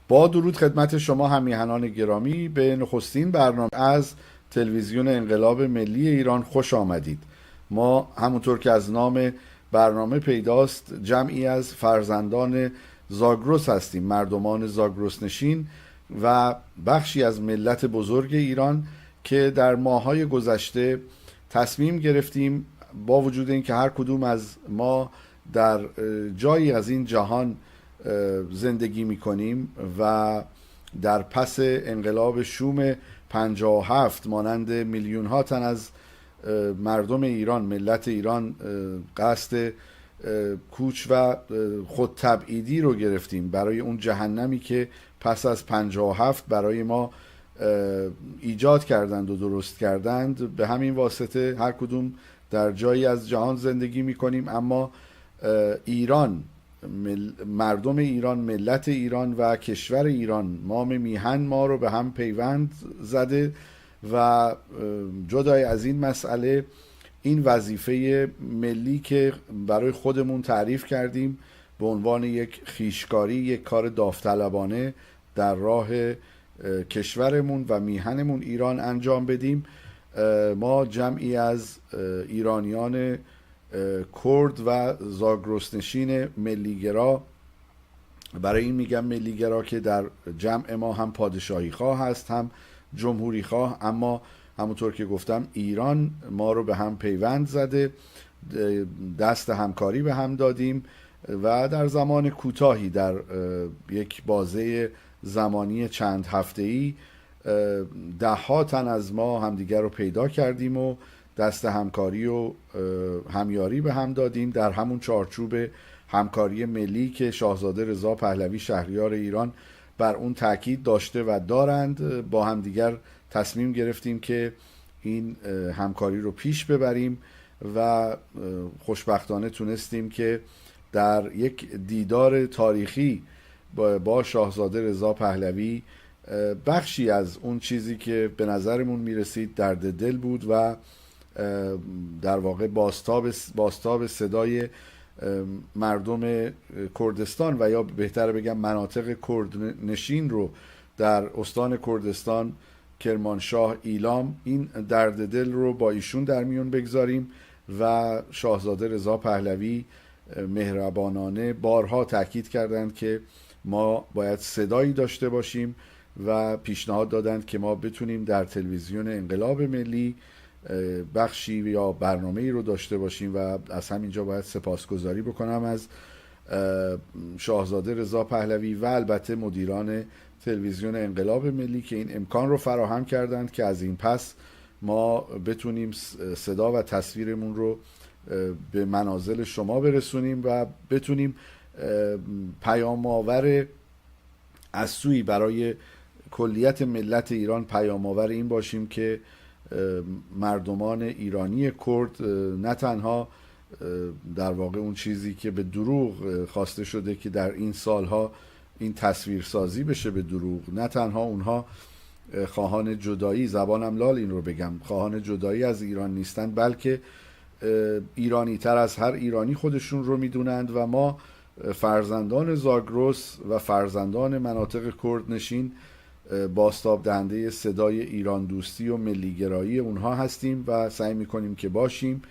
با درود خدمت شما همیهنان گرامی، به نخستین برنامه از تلویزیون انقلاب ملی ایران خوش آمدید. ما همونطور که از نام برنامه پیداست جمعی از فرزندان زاگرس هستیم، مردمان زاگرس نشین و بخشی از ملت بزرگ ایران که در ماه‌های گذشته تصمیم گرفتیم با وجود اینکه هر کدوم از ما در جایی از این جهان زندگی میکنیم و در پس انقلاب شوم 57 مانند میلیون ها تن از مردم ایران، ملت ایران قصد کوچ و خودتبعیدی رو گرفتیم برای اون جهنمی که پس از 57 برای ما ایجاد کردند و درست کردند. به همین واسطه هر کدوم در جایی از جهان زندگی میکنیم، اما ایران، مردم ایران، ملت ایران و کشور ایران، مام میهن ما رو به هم پیوند زده و جدای از این مسئله، این وظیفه ملی که برای خودمون تعریف کردیم به عنوان یک خویشکاری، یک کار داوطلبانه در راه کشورمون و میهنمون ایران انجام بدیم. ما جمعی از ایرانیان کرد و زاگرس نشین ملیگرا، برای این میگم ملیگرا که در جمع ما هم پادشاهی خواه هست هم جمهوری خواه، اما همونطور که گفتم ایران ما رو به هم پیوند زده، دست همکاری به هم دادیم و در زمان کوتاهی، در یک بازه زمانی چند هفته‌ای، ده ها تن از ما همدیگر رو پیدا کردیم و دست همکاری و همیاری به هم دادیم در همون چارچوب همکاری ملی که شاهزاده رضا پهلوی شهریار ایران بر اون تاکید داشته و دارند. با همدیگر تصمیم گرفتیم که این همکاری رو پیش ببریم و خوشبختانه تونستیم که در یک دیدار تاریخی با شاهزاده رضا پهلوی بخشی از اون چیزی که به نظرمون میرسید درد دل بود و در واقع بازتاب صدای مردم کردستان و یا بهتر بگم مناطق کرد نشین رو در استان کردستان، کرمانشاه، ایلام، این درد دل رو با ایشون در میون بگذاریم و شاهزاده رضا پهلوی مهربانانه بارها تاکید کردند که ما باید صدایی داشته باشیم و پیشنهاد دادند که ما بتونیم در تلویزیون انقلاب ملی بخشی یا برنامه‌ای رو داشته باشیم و از همینجا باید سپاسگزاری بکنم از شاهزاده رضا پهلوی و البته مدیران تلویزیون انقلاب ملی که این امکان رو فراهم کردند که از این پس ما بتونیم صدا و تصویرمون رو به منازل شما برسونیم و بتونیم پیام آور از سوی برای کلیت ملت ایران، پیام آور این باشیم که مردمان ایرانی کرد نه تنها در واقع اون چیزی که به دروغ خواسته شده که در این سالها این تصویرسازی بشه به دروغ، نه تنها اونها خواهان جدایی، زبانم لال این رو بگم، خواهان جدایی از ایران نیستند، بلکه ایرانی تر از هر ایرانی خودشون رو میدونند و ما فرزندان زاگرس و فرزندان مناطق کرد نشین بازتاب دهنده صدای ایران دوستی و ملیگرایی اونها هستیم و سعی میکنیم که باشیم.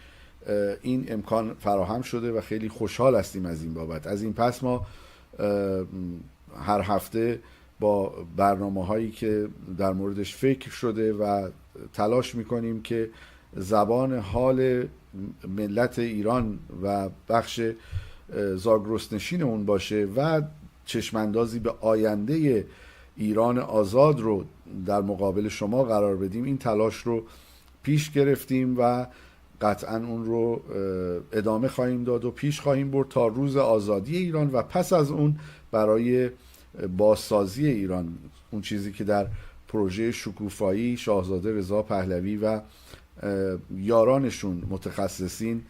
این امکان فراهم شده و خیلی خوشحال هستیم از این بابت. از این پس ما هر هفته با برنامه هایی که در موردش فکر شده و تلاش میکنیم که زبان حال ملت ایران و بخش زاگرس نشین اون باشه و چشماندازی به آینده ایران آزاد رو در مقابل شما قرار بدیم، این تلاش رو پیش گرفتیم و قطعا اون رو ادامه خواهیم داد و پیش خواهیم برد تا روز آزادی ایران و پس از اون برای بازسازی ایران، اون چیزی که در پروژه شکوفایی شاهزاده رضا پهلوی و یارانشون متخصصین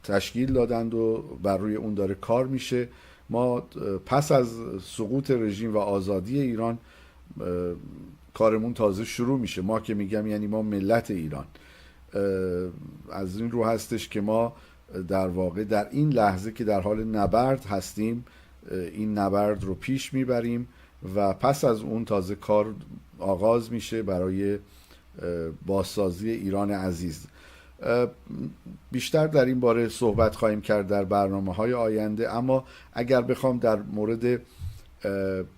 تشکیل دادند و بر روی اون داره کار میشه. ما پس از سقوط رژیم و آزادی ایران کارمون تازه شروع میشه. ما که میگم یعنی ما ملت ایران، از این رو هستش که ما در واقع در این لحظه که در حال نبرد هستیم این نبرد رو پیش میبریم و پس از اون تازه کار آغاز میشه برای بازسازی ایران عزیز. بیشتر در این باره صحبت خواهیم کرد در برنامه‌های آینده، اما اگر بخوام در مورد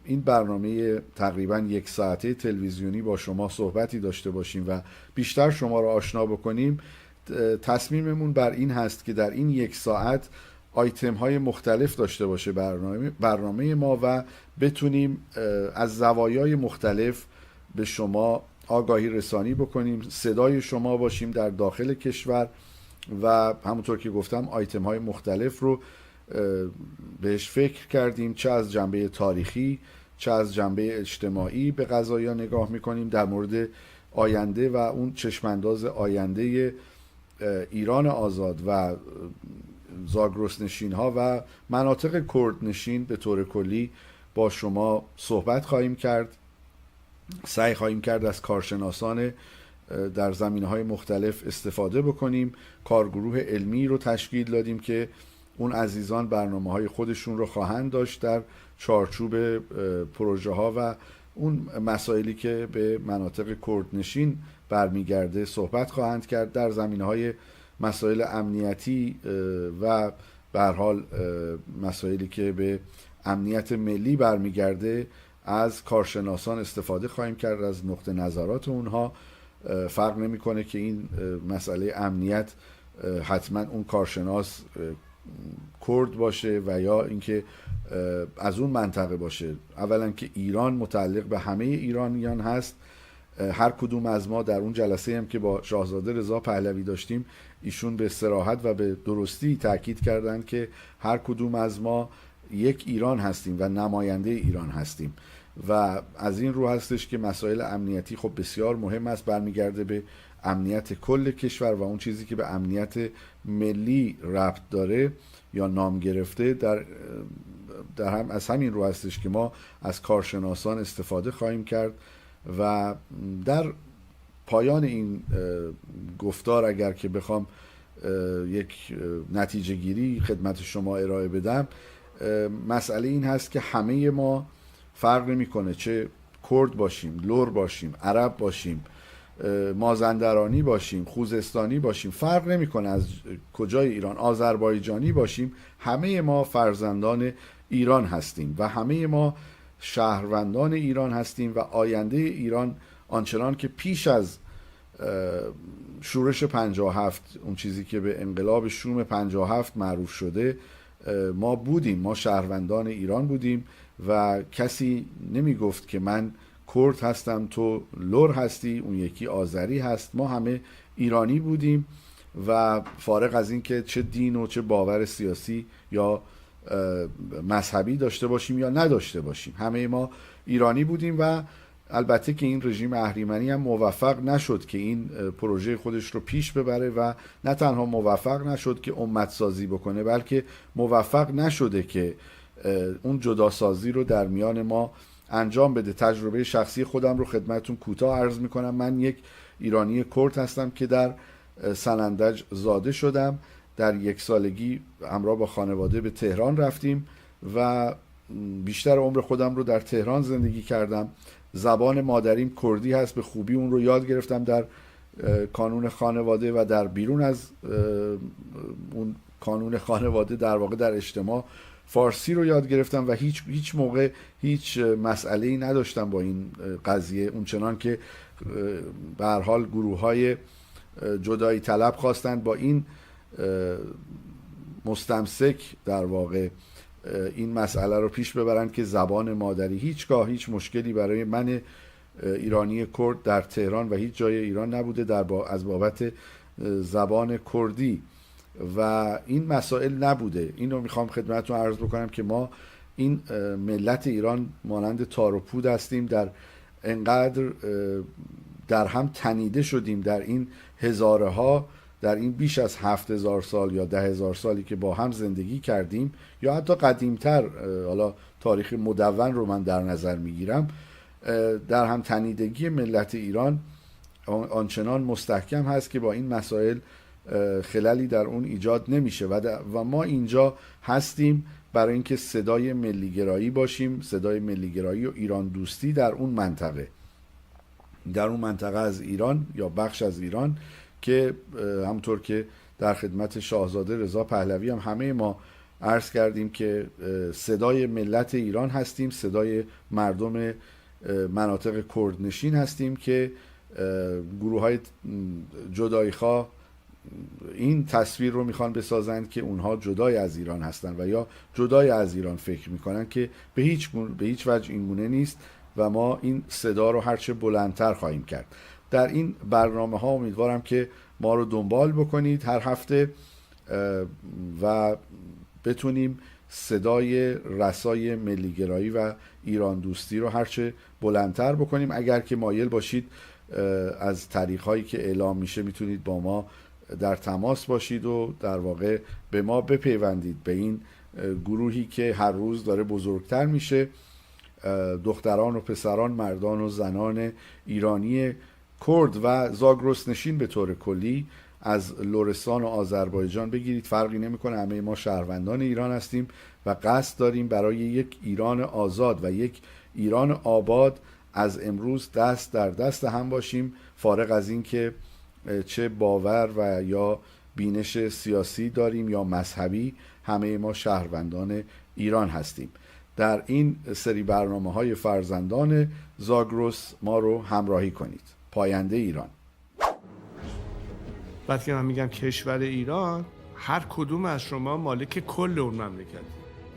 این برنامه تقریبا 1 ساعته تلویزیونی با شما صحبتی داشته باشیم و بیشتر شما را آشنا بکنیم، تصمیممون بر این هست که در این 1 ساعت آیتم های مختلف داشته باشه برنامه ما و بتونیم از زوایای مختلف به شما آگاهی رسانی بکنیم، صدای شما باشیم در داخل کشور و همونطور که گفتم آیتم های مختلف رو بهش فکر کردیم، چه از جنبه تاریخی چه از جنبه اجتماعی به قضایا نگاه میکنیم در مورد آینده و اون چشمانداز آینده ایران آزاد و زاگرس نشین ها و مناطق کرد نشین به طور کلی با شما صحبت خواهیم کرد. سعی خواهیم کرد از کارشناسان در زمینه‌های مختلف استفاده بکنیم. کارگروه علمی رو تشکیل دادیم که اون عزیزان برنامه‌های خودشون رو خواهند داشت در چارچوب پروژه ها و اون مسائلی که به مناطق کردنشین برمیگرده صحبت خواهند کرد. در زمینه‌های مسائل امنیتی و به هر حال مسائلی که به امنیت ملی برمیگرده از کارشناسان استفاده خواهیم کرد، از نقطه نظرات اونها. فرق نمیکنه که این مسئله امنیت حتما اون کارشناس کرد باشه و یا اینکه از اون منطقه باشه. اولا که ایران متعلق به همه ایرانیان هست. هر کدوم از ما در اون جلسه هم که با شاهزاده رضا پهلوی داشتیم، ایشون به صراحت و به درستی تاکید کردند که هر کدوم از ما یک ایران هستیم و نماینده ایران هستیم و از این رو هستش که مسائل امنیتی خب بسیار مهم است، برمیگرده به امنیت کل کشور و اون چیزی که به امنیت ملی ربط داره یا نام گرفته در هم از همین رو هستش که ما از کارشناسان استفاده خواهیم کرد و در پایان این گفتار اگر که بخوام یک نتیجه گیری خدمت شما ارائه بدم، مسئله این هست که همه ما فرق نمی‌کنه چه کرد باشیم، لور باشیم، عرب باشیم، مازندرانی باشیم، خوزستانی باشیم، فرق نمی‌کنه از کجای ایران، آذربایجانی باشیم، همه ما فرزندان ایران هستیم و همه ما شهروندان ایران هستیم و آینده ایران آنچنان که پیش از شورش 57 اون چیزی که به انقلاب شوم 57 معروف شده ما بودیم، ما شهروندان ایران بودیم و کسی نمی گفت که من کرد هستم تو لور هستی اون یکی آذری هست. ما همه ایرانی بودیم و فارغ از این که چه دین و چه باور سیاسی یا مذهبی داشته باشیم یا نداشته باشیم، همه ما ایرانی بودیم و البته که این رژیم اهریمنی هم موفق نشد که این پروژه خودش رو پیش ببره و نه تنها موفق نشد که امت سازی بکنه، بلکه موفق نشده که اون جداسازی رو در میان ما انجام بده. تجربه شخصی خودم رو خدمتون کوتاه عرض میکنم. من یک ایرانی کرد هستم که در سنندج زاده شدم. در 1 سالگی همراه با خانواده به تهران رفتیم و بیشتر عمر خودم رو در تهران زندگی کردم. زبان مادریم کردی هست، به خوبی اون رو یاد گرفتم در کانون خانواده و در بیرون از اون کانون خانواده در واقع در اجتماع فارسی رو یاد گرفتم و هیچ موقع هیچ مسئله‌ای نداشتم با این قضیه، اونچنان که به هر حال گروه‌های جدایی طلب خواستند با این مستمسک در واقع این مسئله رو پیش ببرن که زبان مادری هیچگاه هیچ مشکلی برای من ایرانی کرد در تهران و هیچ جای ایران نبوده از بابت زبان کردی و این مسائل نبوده. این رو میخوام خدمتتون عرض بکنم که ما این ملت ایران مانند تار و پود هستیم، انقدر در هم تنیده شدیم در این هزاره ها، در این بیش از 7000 سال یا 10,000 سالی که با هم زندگی کردیم یا حتی قدیمتر، حالا تاریخ مدون رو من در نظر میگیرم، در هم تنیدگی ملت ایران آنچنان مستحکم هست که با این مسائل خللی در اون ایجاد نمیشه و ما اینجا هستیم برای اینکه صدای ملیگرایی باشیم، صدای ملیگرایی و ایران دوستی در اون منطقه از ایران یا بخش از ایران که همونطور که در خدمت شاهزاده رضا پهلوی هم همه ما عرض کردیم که صدای ملت ایران هستیم، صدای مردم مناطق کردنشین هستیم که گروه‌های جدایی‌خواه این تصویر رو میخوان بسازند که اونها جدای از ایران هستن و یا جدای از ایران فکر میکنن که به هیچ وجه این گونه نیست و ما این صدا رو هرچه بلندتر خواهیم کرد. در این برنامه ها امیدوارم که ما رو دنبال بکنید هر هفته و بتونیم صدای رسای ملیگرایی و ایران دوستی رو هرچه بلندتر بکنیم. اگر که مایل باشید از طریق‌هایی که اعلام میشه میتونید با ما در تماس باشید و در واقع به ما بپیوندید، به این گروهی که هر روز داره بزرگتر میشه، دختران و پسران، مردان و زنان ایرانی کرد و زاگرس نشین به طور کلی از لرستان و آذربایجان بگیرید، فرقی نمیکنه، همه ما شهروندان ایران هستیم و قصد داریم برای یک ایران آزاد و یک ایران آباد از امروز دست در دست هم باشیم، فارغ از این که چه باور و یا بینش سیاسی داریم یا مذهبی، همه ما شهروندان ایران هستیم. در این سری برنامه‌های فرزندان زاگرس ما رو همراهی کنید. پاینده ایران. وقتی که من میگم کشور ایران، هر کدوم از شما مالک کل اون مملکت.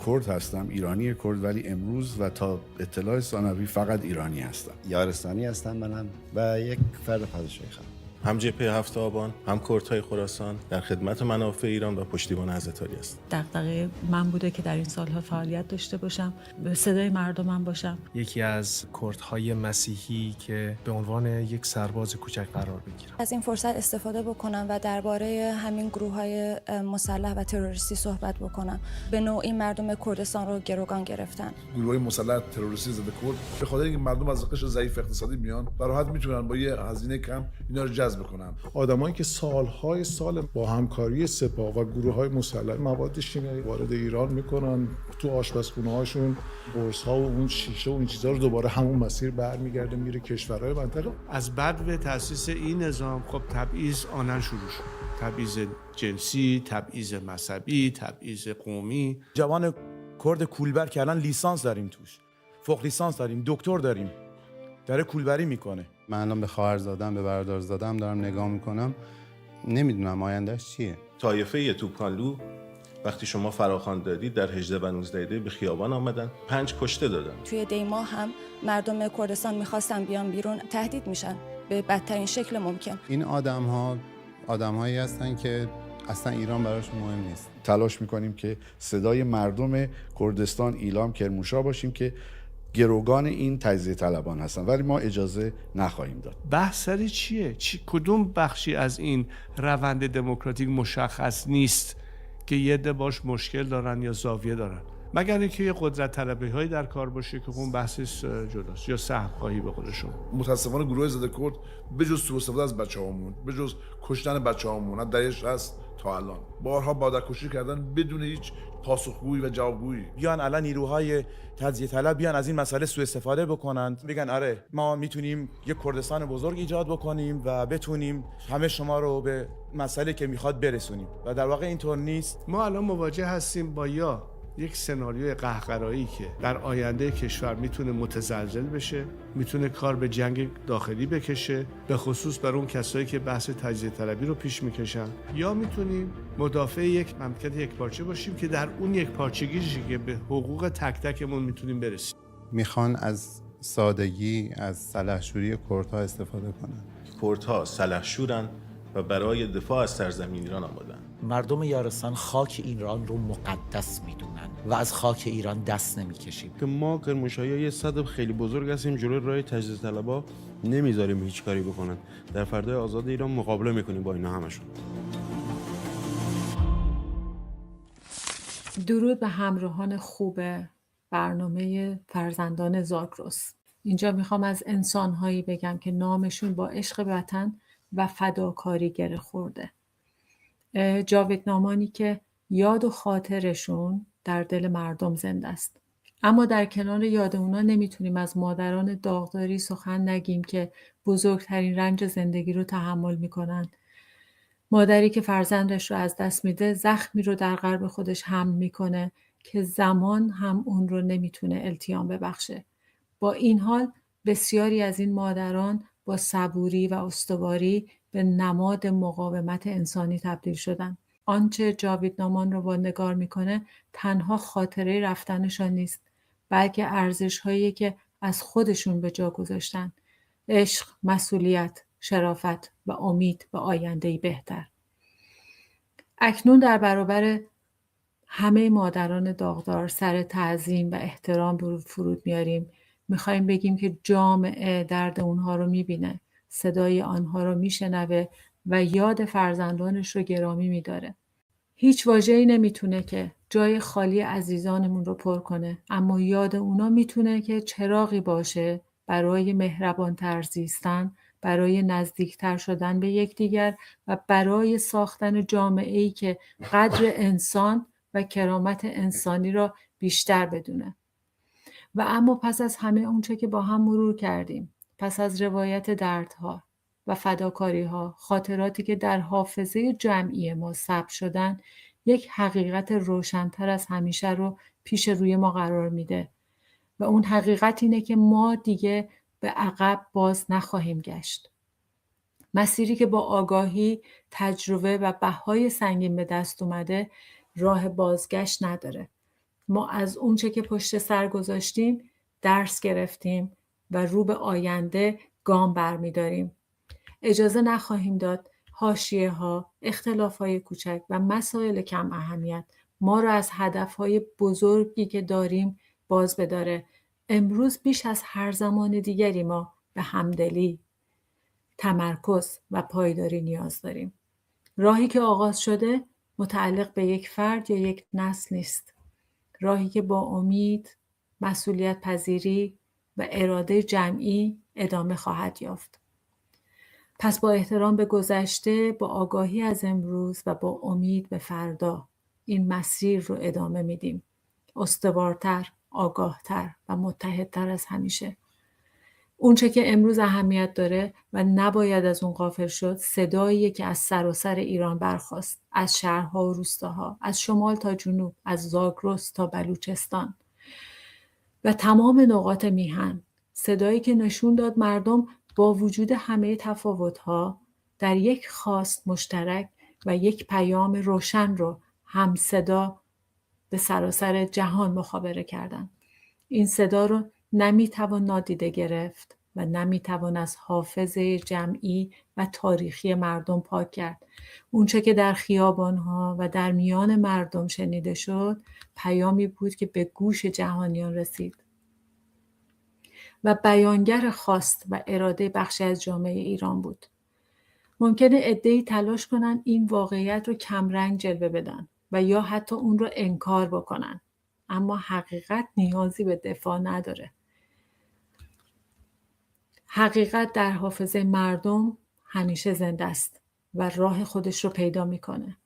کرد هستم، ایرانی کرد، ولی امروز و تا اطلاع ثانوی فقط ایرانی هستم. یارستانی هستم منم و یک فرد پادشاهی خواهم. هم جبهه هفت آبان، هم کردهای خراسان در خدمت منافع ایران و پشتیبان حضرت علی است. دغدغه من بوده که در این سالها فعالیت داشته باشم، به صدای مردمم باشم. یکی از کردهای مسیحی که به عنوان یک سرباز کوچک قرار بگیرم. از این فرصت استفاده بکنم و درباره همین گروه‌های مسلح و تروریستی صحبت بکنم. به نوعی مردم کردستان رو گروگان گرفتن. گروه‌های مسلح تروریستی ضد کرد به خاطر اینکه مردم از قشر ضعیف اقتصادی میان، راحت میتونن با یه هزینه کم اینا رو جذب بکنن. آدمایی که سالهای سال با همکاری سپاه و گروه‌های مسلح مواد شیمیایی وارد ایران میکنن، تو آشپزخونه‌هاشون قرص‌ها و اون شیشه و این چیزا رو دوباره همون مسیر برمیگرده میره کشورهای منطقه. از بعد به تأسیس این نظام خب تبعیض آنن شروع شد. تبعیض جنسی، تبعیض مذهبی، تبعیض قومی. جوان کرد کولبر که الان لیسانس داریم توش، فوق لیسانس داریم، دکتر داریم، داره کولبری میکنه. من الان به خواهرزادم، به برادرزادم دارم نگاه میکنم، نمیدونم آیندهش چیه. طایفه توپکانلو وقتی شما فراخوان دادید در 18 و 19 به خیابان آمدن، 5 کشته دادن. توی دیما هم مردم کردستان میخواستن بیان بیرون، تهدید میشن به بدترین شکل ممکن. این آدم‌هایی هستن که اصلا ایران براشون مهم نیست. تلاش میکنیم که صدای مردم کردستان ایلام کرمانشاه باشیم که گروگان این تجزیه طلبان هستن، ولی ما اجازه نخواهیم داد. بحث سر چیه؟ کدوم بخشی از این روند دموکراتیک مشخص نیست که یه عده باش مشکل دارن یا زاویه دارن، مگر اینکه یه قدرت طلبی هایی در کار باشه که اون بحثش جداست، یا سهم خواهی به قولشون. متاسفانه گروه ضد کرد بجز سوء استفاده از بچه‌هامون، بجز کشتن بچه‌هامون از دهه 60 تا الان بارها مادرکشی کردن بدون هیچ پاسخگویی و جوابگویی. بیان الان نیروهای تجزیه طلب بیان از این مسئله سوء استفاده بکنن، بگن آره ما میتونیم یک کردستان بزرگ ایجاد بکنیم و بتونیم همه شما رو به مسئله که میخواد برسونیم و در واقع اینطور نیست. ما الان مواجه هستیم با یا یک سناریوی قهقرایی که در آینده کشور میتونه متزلزل بشه، میتونه کار به جنگ داخلی بکشه، به خصوص بر اون کسایی که بحث تجزیه طلبی رو پیش میکشن، یا میتونیم مدافع یک مملکت یکپارچه باشیم که در اون یکپارچگیش که به حقوق تک تکمون میتونیم برسیم. میخوان از سادگی، از سلحشوری کردها استفاده کنن. کردها سلحشورن و برای دفاع از سرزمین ایران آمدن. مردم یارستان خاک ایران رو مقدس میدونن و از خاک ایران دست نمیکشیم. که ما کرمانشاهی‌ها یه صد خیلی بزرگ هستیم، جلوی راه تجزیه طلبا نمیذاریم هیچ کاری بکنن. در فردای آزاد ایران مقابله میکنیم با اینا همشون. درود به همراهان خوب برنامه فرزندان زاگرس. اینجا میخوام از انسانهایی بگم که نامشون با عشق وطن و فداکاری گره خورده. جاودنامانی که یاد و خاطرشون در دل مردم زنده است. اما در کنار یاد اونا نمیتونیم از مادران داغداری سخن نگیم که بزرگترین رنج زندگی رو تحمل میکنن. مادری که فرزندش رو از دست میده زخمی رو در قلب خودش حمل میکنه که زمان هم اون رو نمیتونه التیام ببخشه. با این حال بسیاری از این مادران با صبوری و استواری به نماد مقاومت انسانی تبدیل شدن. آنچه جاویدنامان رو وادگار میکنه تنها خاطره رفتنشان نیست، بلکه ارزش‌هایی که از خودشون به جا گذاشتن: عشق، مسئولیت، شرافت و امید به آینده‌ای بهتر. اکنون در برابر همه مادران داغدار سر تعظیم و احترام فرود میاریم. میخوایم بگیم که جامعه درد اونها رو میبینه، صدای آنها رو میشنوه و یاد فرزندانش رو گرامی میداره. هیچ واژه‌ای نمیتونه که جای خالی عزیزانمون رو پر کنه، اما یاد اونا میتونه که چراغی باشه برای مهربان‌تر زیستن، برای نزدیکتر شدن به یکدیگر و برای ساختن جامعه‌ای که قدر انسان و کرامت انسانی را بیشتر بدونه. و اما پس از همه اونچه که با هم مرور کردیم، پس از روایت دردها و فداکاری‌ها، خاطراتی که در حافظه جمعی ما ثبت شدن، یک حقیقت روشن‌تر از همیشه رو پیش روی ما قرار میده. و اون حقیقت اینه که ما دیگه به عقب باز نخواهیم گشت. مسیری که با آگاهی، تجربه و بهای سنگین به دست اومده راه بازگشت نداره. ما از اونچه که پشت سر گذاشتیم درس گرفتیم و رو به آینده گام برمی‌داریم. اجازه نخواهیم داد حاشیه‌ها، اختلاف‌های کوچک و مسائل کم اهمیت ما را از هدف‌های بزرگی که داریم باز بداره. امروز بیش از هر زمان دیگری ما به همدلی، تمرکز و پایداری نیاز داریم. راهی که آغاز شده متعلق به یک فرد یا یک نسل نیست. راهی که با امید، مسئولیت پذیری و اراده جمعی ادامه خواهد یافت. پس با احترام به گذشته، با آگاهی از امروز و با امید به فردا این مسیر رو ادامه میدیم. استوارتر، آگاهتر و متحدتر از همیشه. اونچه که امروز اهمیت داره و نباید از اون غافل شد، صداییه که از سراسر ایران برخاست، از شهرها و روستاها، از شمال تا جنوب، از زاگرس تا بلوچستان و تمام نقاط میهن. صدایی که نشون داد مردم با وجود همه تفاوت‌ها در یک خواست مشترک و یک پیام روشن رو هم صدا به سراسر جهان مخابره کردن. این صدا رو نمیتوان نادیده گرفت و نمیتوان از حافظه جمعی و تاریخی مردم پاک کرد. اونچه که در خیابانها و در میان مردم شنیده شد، پیامی بود که به گوش جهانیان رسید و بیانگر خواست و اراده بخشی از جامعه ایران بود. ممکنه عده‌ای تلاش کنن این واقعیت رو کمرنگ جلوه بدن و یا حتی اون رو انکار بکنن، اما حقیقت نیازی به دفاع نداره. حقیقت در حافظه مردم همیشه زنده است و راه خودش رو پیدا میکنه.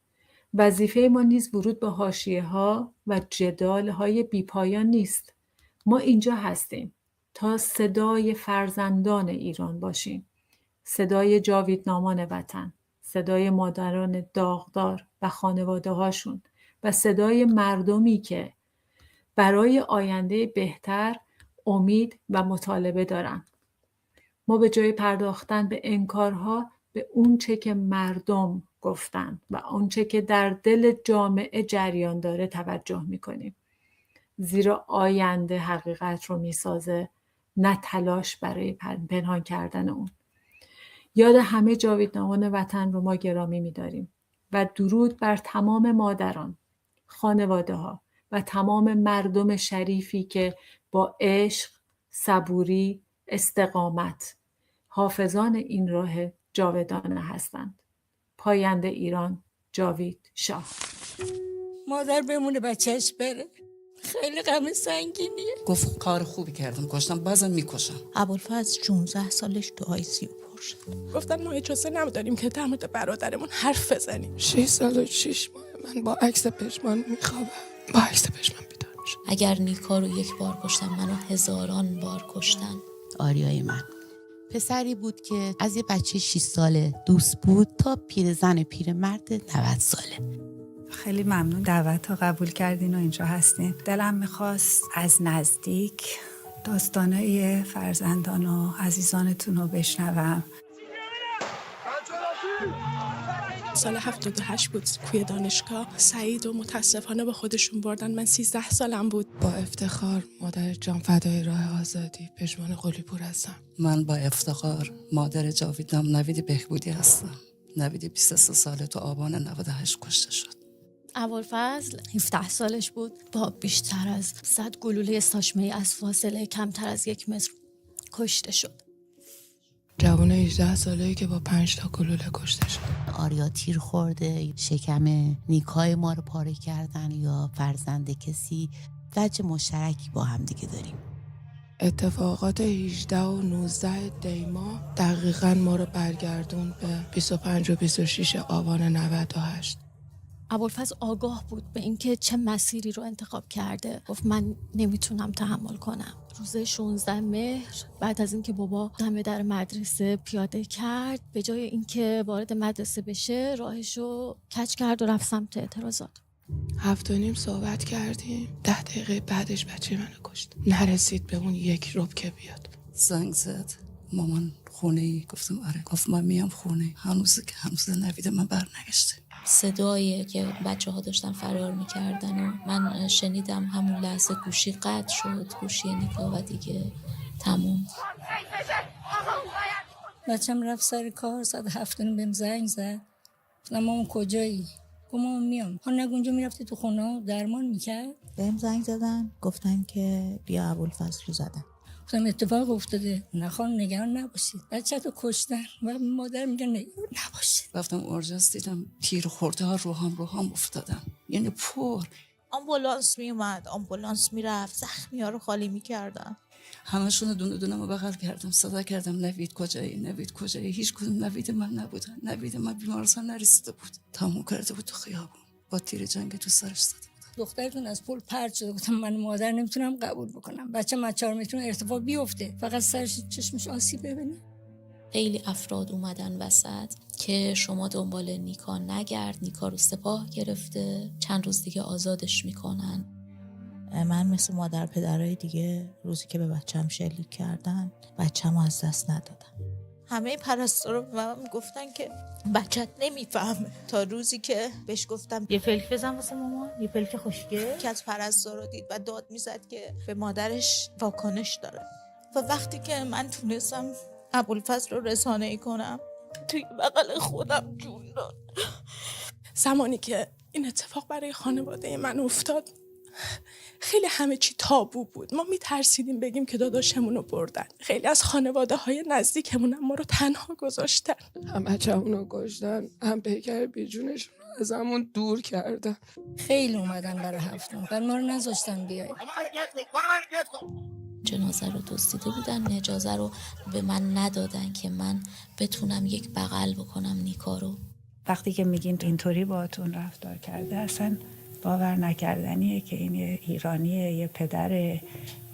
وظیفه ما نیز ورود به حاشیه‌ها و جدال‌های بی‌پایان نیست. ما اینجا هستیم تا صدای فرزندان ایران باشیم، صدای جاویدنامان وطن، صدای مادران داغدار و خانواده هاشون و صدای مردمی که برای آینده بهتر امید و مطالبه دارن. ما به جای پرداختن به انکارها به اونچه که مردم گفتن و اونچه که در دل جامعه جریان داره توجه میکنیم. زیرا آینده حقیقت رو میسازه، نه تلاش برای پنهان کردن اون. یاد همه جاویدنامان وطن رو ما گرامی می‌داریم و درود بر تمام مادران، خانواده‌ها و تمام مردم شریفی که با عشق، صبوری، استقامت حافظان این راه جاودانه هستند. پاینده ایران، جاوید شاه. مادر بمونه بچهش بره، خیلی غم سنگینیه. گفت کار خوبی کردم، کاشتم بازم میکشم. ابوالفضل 16 سالش تو آی سی پر شد. گفتن ما اجازه نداریم که در مورد برادرمون حرف بزنیم. 6 سال و 6 ماه من با عکس پشمان میخوابم، با عکس پشمان بیدار میشم. اگر نیکا رو یک بار کشتن، منو هزاران بار کشتن. آریای من پسری بود که از یه بچه 6 ساله دوست بود تا پیرزن پیرمرد 90 ساله. خیلی ممنون دعوت رو قبول کردین و اینجا هستین. دلم میخواست از نزدیک داستانای فرزندان و عزیزانتون رو بشنوم. سال 78 بود، کوی دانشگاه سعید و متاسفانه با خودشون بردن. من 13 سالم بود. با افتخار مادر جان فدای راه آزادی پشمان قلی‌پور هستم. من با افتخار مادر جاویدنام نوید بهبودی هستم. نوید 23 ساله تو آبان 98 کشته شد. ابوالفضل 17 سالش بود، با بیشتر از 100 گلوله استاشمه‌ای از فاصله کمتر از 1 متر کشته شد. جوان 18 ساله‌ای که با 5 تا گلوله کشته شد. آریا تیر خورده، شکم نیکای ما رو پاره کردن یا فرزند کسی. وجه مشترکی با هم دیگه داریم. اتفاقات 18 و 19 دی‌ماه دقیقاً ما رو برگردون به 25 و 26 آبان 98. ابوالفضل آگاه بود به اینکه چه مسیری رو انتخاب کرده. گفت من نمیتونم تحمل کنم. روز 16 مهر بعد از اینکه بابا دم در مدرسه پیاده کرد، به جای اینکه وارد مدرسه بشه راهشو کج کرد و رفت سمت اعتراضات. 7:30 صحبت کردیم، 10 دقیقه بعدش بچه منو کشت. نرسید به اون 1 ربع که بیاد. زنگ زد مامان خونه ای؟ گفتم آره. گفت من میام خونه. هنوز نوید من برنگشته. صدایی که بچه ها داشتن فرار میکردن و من شنیدم، همون لحظه گوشی قطع شد، گوشی نیکا، و دیگه تموم. بچم رفت سر کار، ساعت 7:30 بهم زنگ زد. گفتم مامان کجایی؟ گفتم مامان میام. ها نگو اونجا میرفتی تو خونه درمان میکرد؟ بهم زنگ زدن گفتن که بیا ابوالفضل رو زدن. گفتم اتفاق افتاده، نخوان نگران نباشید، بچه تو کشتن. و مادر میگن نگران نباشید. رفتم اورژانس دیدم تیر خورده ها روحام افتادم، یعنی پر. آمبولانس میومد، آمبولانس میرفت، زخمی ها رو خالی میکردن. همشون دونه دونه رو بغل کردم، صدا کردم نوید کجایی؟ هیچ کدوم نوید من نبودن. نوید من بیمارستان نرسیده بود، تموم کرده بود تو خیابون، با تیر جنگ تو سرش زده بود. دخترتون از پل پرت شده. گفتم من مادر نمیتونم قبول بکنم بچه از 4 متر ارتفاع بیفته، فقط سرش چشمش آسیب ببینه. خیلی افراد اومدن وسط که شما دنبال نیکا نگرد، نیکا رو سپاه گرفته، چند روز دیگه آزادش میکنن. من مثل مادر پدرای دیگه روزی که به بچم شلیک کردن بچم رو از دست ندادم. همه پرستارا به من گفتن که بچت نمیفهمه، تا روزی که بهش گفتم یه پلک بزن واسه مامان، یه پلک خوشگل، که از پرستارا دید و داد میزد که به مادرش واکنش داره. و وقتی که من تونستم ابوالفضل رو رسانه‌ای کنم، توی بغل خودم جون داد. زمانی که این اتفاق برای خانواده من افتاد، خیلی همه چی تابو بود. ما میترسیدیم بگیم که داداشمون رو بردن. خیلی از خانواده های نزدیکمون ما رو تنها گذاشتن. هم بچه‌مون رو کشتن، هم پیکر بیجونشون رو از همون دور کردن. خیلی اومدن برای هفتم، بعد ما رو نذاشتن بیایم. جنازه رو دزدیده بودن، اجازه رو به من ندادن که من بتونم یک بغل بکنم نیکا رو. وقتی که میگین اینطوری باهاتون رفتار کرده، اصلا باور نکردنیه که این یه ایرانیه، یه پدر،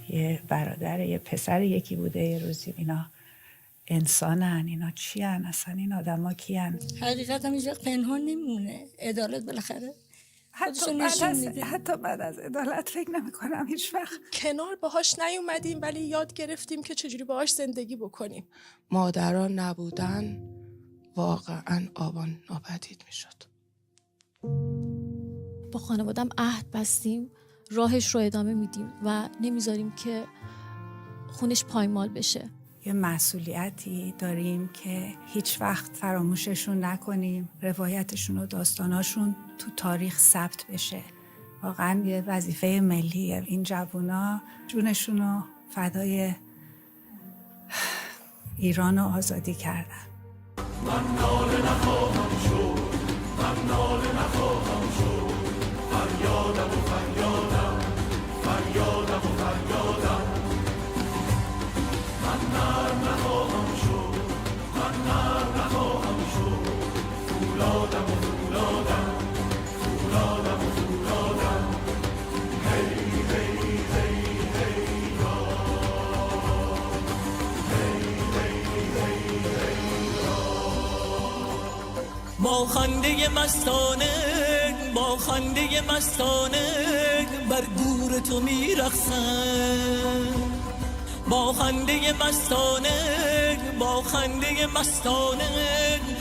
یه برادر، یه پسر یکی بوده یه روزی. اینا انسانن، اینا چی هن؟ اصلا این آدم ها کی هن؟ حقیقت هم هیچ وقت پنهان نمیمونه. عدالت بالاخره حتی بعد از عدالت فکر نمی‌کنم هیچ وقت کنار باهاش نیومدیم، ولی یاد گرفتیم که چجوری باهاش زندگی بکنیم. مادران نبودن واقعا آبان ناپدید میشد. با خانوادم عهد بستیم راهش رو ادامه میدیم و نمیذاریم که خونش پایمال بشه. یه مسئولیتی داریم که هیچ وقت فراموششون نکنیم، روایتشون و داستاناشون تو تاریخ ثبت بشه. واقعا یه وظیفه ملیه. این جوونا جونشون رو فدای ایران رو آزادی کردن. من ناله نخواهم شد، من ناله نخواهم شد، فریادم و فریادم، فریادم و فریادم. من نرم نخواهم شد، من نرم نخواهم شد، فولادم و فولادم، فولادم و فولادم. هی هی هی هی را، هی هی هی هی را. با خنده مستانه، با خنده مستانه بر گور تو میرقصم. با خنده مستانه، با خنده مستانه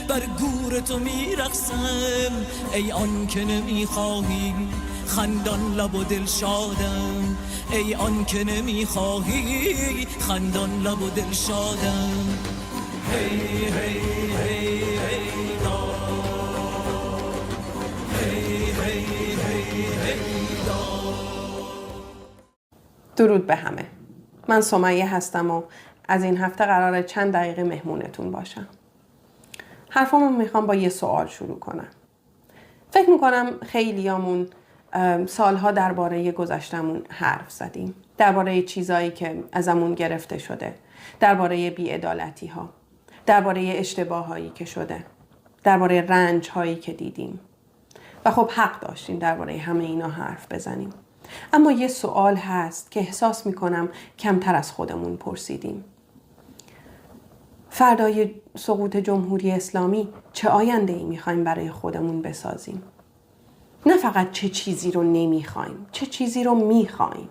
بر گور تو میرقصم. ای آن که نمیخواهی خندان لب و دل شادم، ای آن که نمیخواهی خندان لب و دل شادم. هی هی هی هی دا، هی هی هی هی دا. درود به همه. من سمیه هستم و از این هفته قراره چند دقیقه مهمونتون باشم. حرفامو میخوام با یه سوال شروع کنم. فکر میکنم خیلیامون سالها درباره گذشتمون حرف زدیم. درباره چیزایی که ازمون گرفته شده. درباره بی‌عدالتی ها. درباره اشتباه هایی که شده. درباره رنج هایی که دیدیم. و خب حق داشتیم درباره همه اینا حرف بزنیم. اما یه سوال هست که احساس میکنم کمتر از خودمون پرسیدیم. فردای سقوط جمهوری اسلامی چه آینده‌ای میخوایم برای خودمون بسازیم؟ نه فقط چه چیزی رو نمیخوایم، چه چیزی رو میخوایم.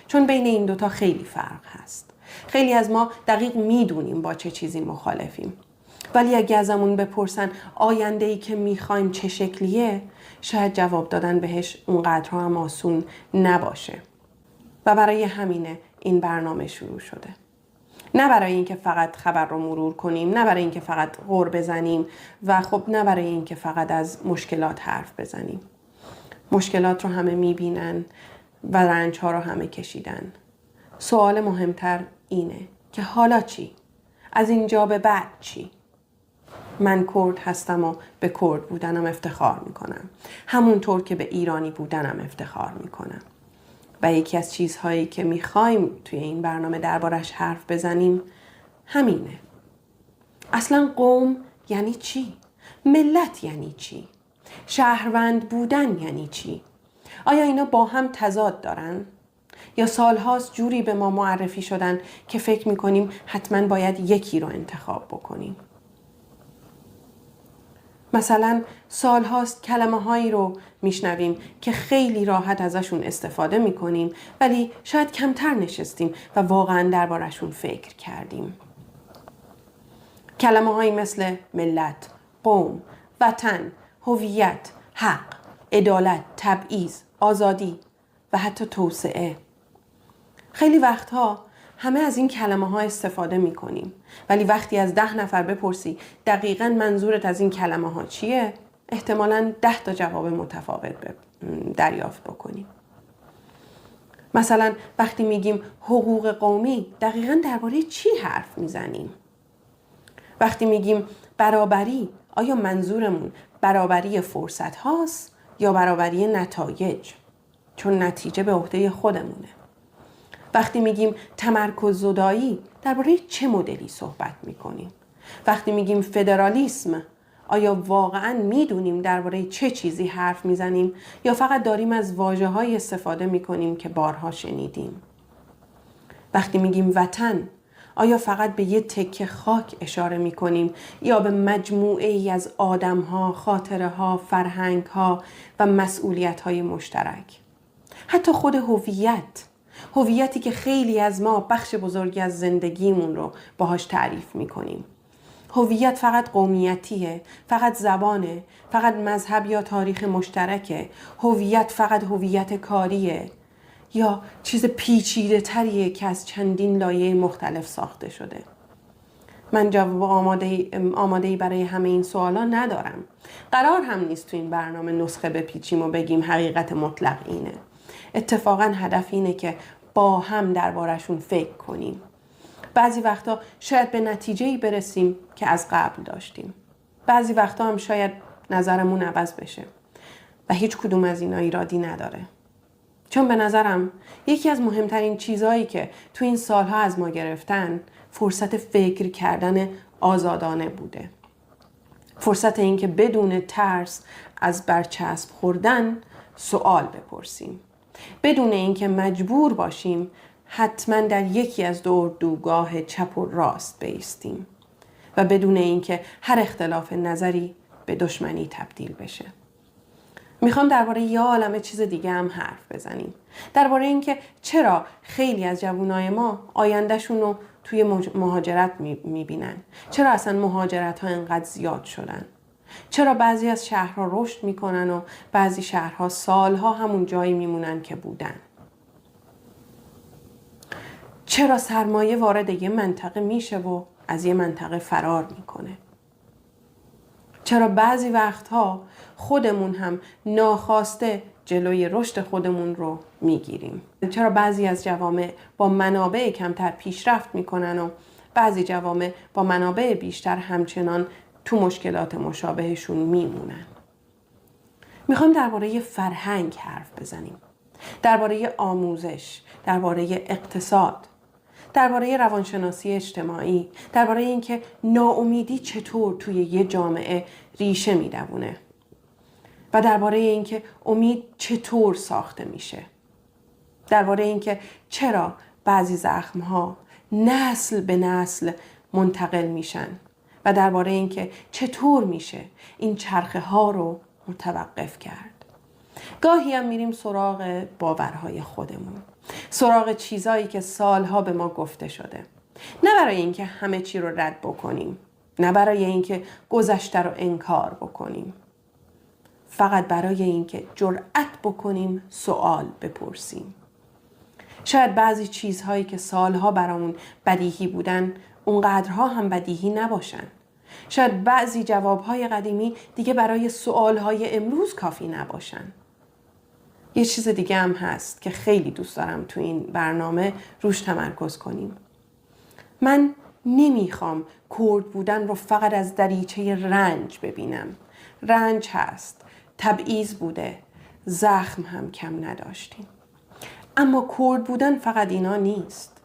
چون بین این دوتا خیلی فرق هست. خیلی از ما دقیق میدونیم با چه چیزی مخالفیم. ولی اگه ازمون بپرسن آینده‌ای که میخوایم چه شکلیه، شاید جواب دادن بهش اونقدر هم آسون نباشه. و برای همینه این برنامه شروع شده. نه برای اینکه فقط خبر رو مرور کنیم، نه برای اینکه فقط غر بزنیم و خب نه برای اینکه فقط از مشکلات حرف بزنیم. مشکلات رو همه میبینن و رنج ها رو همه کشیدن. سوال مهمتر اینه که حالا چی؟ از اینجا به بعد چی؟ من کرد هستم و به کرد بودنم افتخار میکنم. همونطور که به ایرانی بودنم افتخار میکنم. و یکی از چیزهایی که میخوایم توی این برنامه دربارش حرف بزنیم همینه. اصلا قوم یعنی چی؟ ملت یعنی چی؟ شهروند بودن یعنی چی؟ آیا اینا با هم تضاد دارن؟ یا سالهاست جوری به ما معرفی شدن که فکر میکنیم حتما باید یکی رو انتخاب بکنیم؟ مثلا سالهاست کلمه هایی رو میشنویم که خیلی راحت ازشون استفاده میکنیم ولی شاید کمتر نشستیم و واقعا دربارشون فکر کردیم. کلمه هایی مثل ملت، قوم، وطن، هویت، حق، عدالت، تبعیض، آزادی و حتی توسعه. خیلی وقتها همه از این کلمه ها استفاده می کنیم ولی وقتی از 10 نفر بپرسی دقیقاً منظورت از این کلمه ها چیه؟ احتمالاً 10 تا جواب متفاوت دریافت بکنیم. مثلا وقتی میگیم حقوق قومی دقیقاً درباره چی حرف میزنیم؟ وقتی میگیم برابری آیا منظورمون برابری فرصت هاست یا برابری نتایج؟ چون نتیجه به عهده خودمونه. وقتی میگیم تمرکز زدایی درباره چه مدلی صحبت میکنیم؟ وقتی میگیم فدرالیسم آیا واقعاً میدونیم درباره چه چیزی حرف میزنیم یا فقط داریم از واژه‌های استفاده میکنیم که بارها شنیدیم؟ وقتی میگیم وطن آیا فقط به یه تکه خاک اشاره می کنیم یا به مجموعه ای از آدم‌ها، خاطره‌ها، فرهنگ‌ها و مسئولیت‌های مشترک؟ حتی خود هویتی که خیلی از ما بخش بزرگی از زندگیمون رو باهاش تعریف می کنیم. هویت فقط قومیتیه، فقط زبانه، فقط مذهب یا تاریخ مشترکه. هویت فقط هویت کاریه یا چیز پیچیده تریه که از چندین لایه مختلف ساخته شده. من جواب آماده‌ای برای همه این سوالا ندارم. قرار هم نیست تو این برنامه نسخه بپیچیم و بگیم حقیقت مطلق اینه. اتفاقا هدف اینه که با هم دربارشون فکر کنیم. بعضی وقتا شاید به نتیجه‌ای برسیم که از قبل داشتیم. بعضی وقتا هم شاید نظرمون عوض بشه. و هیچ کدوم از اینا ایرادی نداره. چون به نظرم یکی از مهمترین چیزهایی که تو این سالها از ما گرفتن فرصت فکر کردن آزادانه بوده. فرصت این که بدون ترس از برچسب خوردن سوال بپرسیم. بدون اینکه مجبور باشیم حتما در یکی از دو اردوگاه چپ و راست بایستیم و بدون اینکه هر اختلاف نظری به دشمنی تبدیل بشه. میخوام درباره یه عالمه چیز دیگه هم حرف بزنیم. درباره اینکه چرا خیلی از جوانای ما آیندهشون رو توی مهاجرت میبینن. چرا اصلا مهاجرت ها انقدر زیاد شدن. چرا بعضی از شهرها رشد میکنن و بعضی شهرها سالها همون جایی میمونن که بودن. چرا سرمایه وارد یه منطقه میشه و از یه منطقه فرار میکنه. چرا بعضی وقتها خودمون هم ناخواسته جلوی رشد خودمون رو میگیریم. چرا بعضی از جوامع با منابع کمتر پیشرفت میکنن و بعضی جوامع با منابع بیشتر همچنان تو مشکلات مشابهشون میمونن. میخوام درباره فرهنگ حرف بزنیم. درباره آموزش، درباره اقتصاد، درباره روانشناسی اجتماعی، درباره اینکه ناامیدی چطور توی یه جامعه ریشه میدونه و درباره اینکه امید چطور ساخته میشه. درباره اینکه چرا بعضی زخم‌ها نسل به نسل منتقل میشن و درباره اینکه چطور میشه این چرخه ها رو متوقف کرد. گاهی هم میریم سراغ باورهای خودمون، سراغ چیزایی که سالها به ما گفته شده. نه برای اینکه همه چی رو رد بکنیم، نه برای اینکه گذشته رو انکار بکنیم، فقط برای اینکه جرأت بکنیم سوال بپرسیم. شاید بعضی چیزهایی که سالها برامون بدیهی بودن اونقدرها هم بدیهی نباشن. شاید بعضی جوابهای قدیمی دیگه برای سوالهای امروز کافی نباشن. یه چیز دیگه هم هست که خیلی دوست دارم تو این برنامه روش تمرکز کنیم. من نمیخوام کرد بودن رو فقط از دریچه رنج ببینم. رنج هست، تبعیض بوده، زخم هم کم نداشتیم. اما کرد بودن فقط اینا نیست.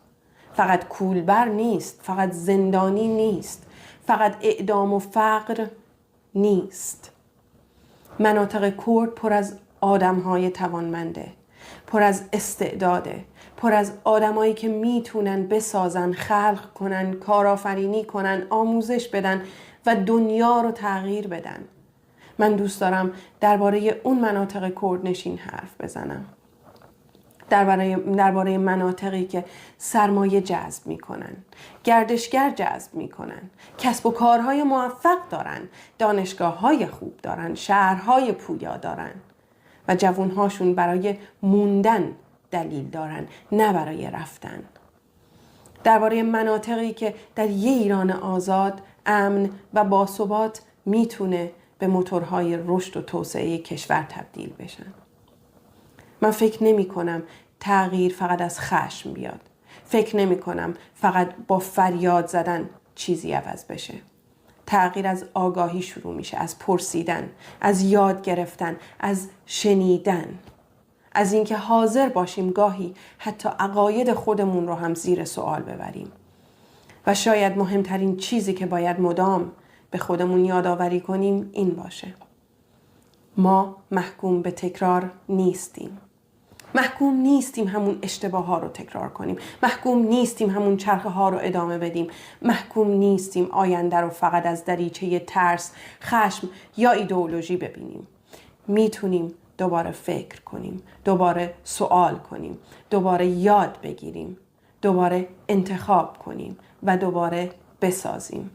فقط کولبر نیست، فقط زندانی نیست، فقط اعدام و فقر نیست. مناطق کرد پر از آدم‌های توانمنده، پر از استعداده، پر از آدمایی که میتونن بسازن، خلق کنن، کارآفرینی کنن، آموزش بدن و دنیا رو تغییر بدن. من دوست دارم درباره اون مناطق کردنشین حرف بزنم. درباره مناطقی که سرمایه جذب میکنن، گردشگر جذب میکنن، کسب و کارهای موفق دارن، دانشگاه‌های خوب دارن، شهرهای پویا دارن و جوانهاشون برای موندن دلیل دارن، نه برای رفتن. درباره مناطقی که در یه ایران آزاد، امن و باثبات میتونه به موتورهای رشد و توسعه کشور تبدیل بشن. من فکر نمی کنم تغییر فقط از خشم بیاد. فکر نمی کنم فقط با فریاد زدن چیزی عوض بشه. تغییر از آگاهی شروع میشه، از پرسیدن، از یاد گرفتن، از شنیدن، از اینکه حاضر باشیم گاهی حتی عقاید خودمون رو هم زیر سوال ببریم. و شاید مهمترین چیزی که باید مدام به خودمون یادآوری کنیم این باشه: ما محکوم به تکرار نیستیم. محکوم نیستیم همون اشتباه ها رو تکرار کنیم. محکوم نیستیم همون چرخه ها رو ادامه بدیم. محکوم نیستیم آینده رو فقط از دریچه ترس، خشم یا ایدئولوژی ببینیم. میتونیم دوباره فکر کنیم، دوباره سوال کنیم، دوباره یاد بگیریم، دوباره انتخاب کنیم و دوباره بسازیم.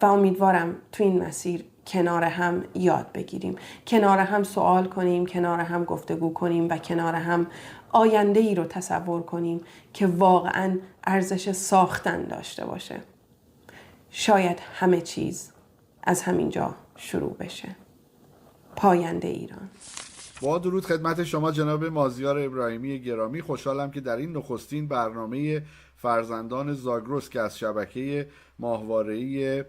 و امیدوارم تو این مسیر کنار هم یاد بگیریم، کنار هم سوال کنیم، کنار هم گفتگو کنیم و کنار هم آینده ای رو تصور کنیم که واقعاً ارزش ساختن داشته باشه. شاید همه چیز از همینجا شروع بشه. پاینده ایران. با درود خدمت شما جناب مازیار ابراهیمی گرامی. خوشحالم که در این نخستین برنامه فرزندان زاگرس که از شبکه ماهواره‌ای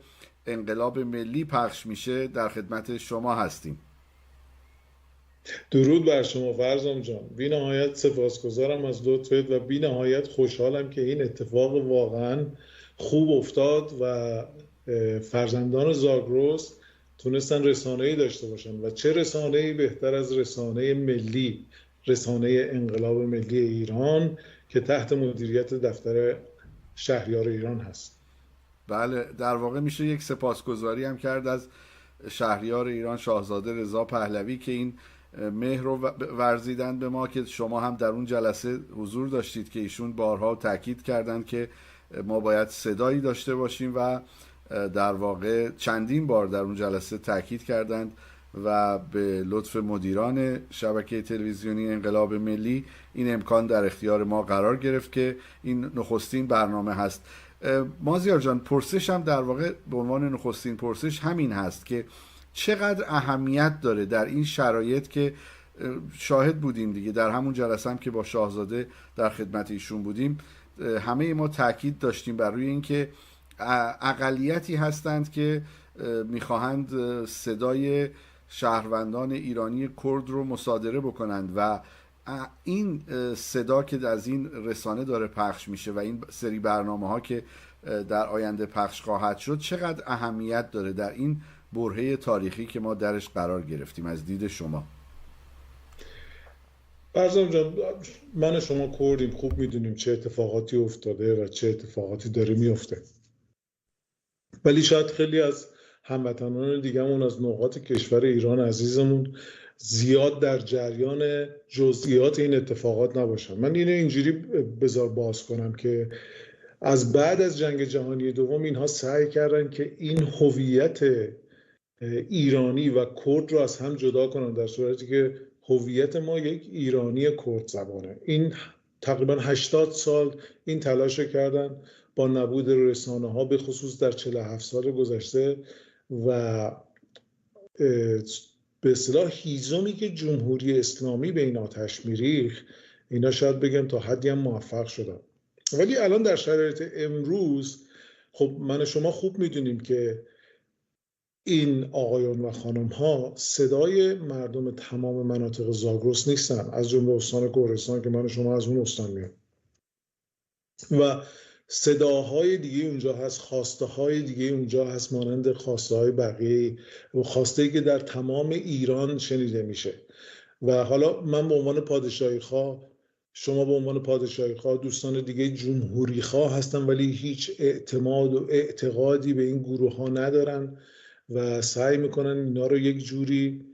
انقلاب ملی پخش میشه در خدمت شما هستیم. درود بر شما فرزام جان. بی نهایت سپاسگزارم از لطفت و بی نهایت خوشحالم که این اتفاق واقعا خوب افتاد و فرزندان زاگرس تونستن رسانه‌ای داشته باشن و چه رسانه‌ای بهتر از رسانه ملی، رسانه انقلاب ملی ایران که تحت مدیریت دفتر شهریار ایران هست. بله، در واقع میشه یک سپاسگزاری هم کرد از شهریار ایران شاهزاده رضا پهلوی که این مهر رو ورزیدن به ما، که شما هم در اون جلسه حضور داشتید که ایشون بارها تاکید کردند که ما باید صدایی داشته باشیم و در واقع چندین بار در اون جلسه تاکید کردند و به لطف مدیران شبکه تلویزیونی انقلاب ملی این امکان در اختیار ما قرار گرفت که این نخستین برنامه هست. مازیار جان، پرسش هم در واقع به عنوان نخستین پرسش همین هست که چقدر اهمیت داره در این شرایط که شاهد بودیم دیگه، در همون جلسه هم که با شاهزاده در خدمت ایشون بودیم همه ما تاکید داشتیم بر روی اینکه اقلیتی هستند که میخواهند صدای شهروندان ایرانی کرد رو مصادره بکنند و این صدا که از این رسانه داره پخش میشه و این سری برنامه ها که در آینده پخش خواهد شد چقدر اهمیت داره در این برهه تاریخی که ما درش قرار گرفتیم از دید شما؟ فرزام جان، من شما کردیم، خوب میدونیم چه اتفاقاتی افتاده و چه اتفاقاتی داره میفته، ولی شاید خیلی از هموطنان دیگه‌مون از نقاط کشور ایران عزیزمون زیاد در جریان جزئیات این اتفاقات نباشن. من اینو اینجوری بذار باز کنم که از بعد از جنگ جهانی دوم اینها سعی کردن که این هویت ایرانی و کرد رو از هم جدا کنن، در صورتی که هویت ما یک ایرانی کرد زبانه. این تقریبا 80 سال این تلاش کردن با نبود رسانه ها به خصوص در 47 سال گذشته و به اصطلاح هیزمی که جمهوری اسلامی به این آتش میریخت، اینا شاید بگم تا حدی هم موفق شدن. ولی الان در شرایط امروز خب من شما خوب میدونیم که این آقایان و خانم ها صدای مردم تمام مناطق زاگرس نیستن، از جمله استان گورستان که من شما از اون استان میام، و صداهای دیگه اونجا هست، خواسته های دیگه اونجا هست، مانند خواسته های بقیه و خواسته که در تمام ایران شنیده میشه. و حالا من به عنوان پادشاهی خواه، شما به عنوان پادشاهی خواه، دوستان دیگه جمهوری خواه هستن ولی هیچ اعتماد و اعتقادی به این گروه ها ندارن و سعی میکنن اینا رو یک جوری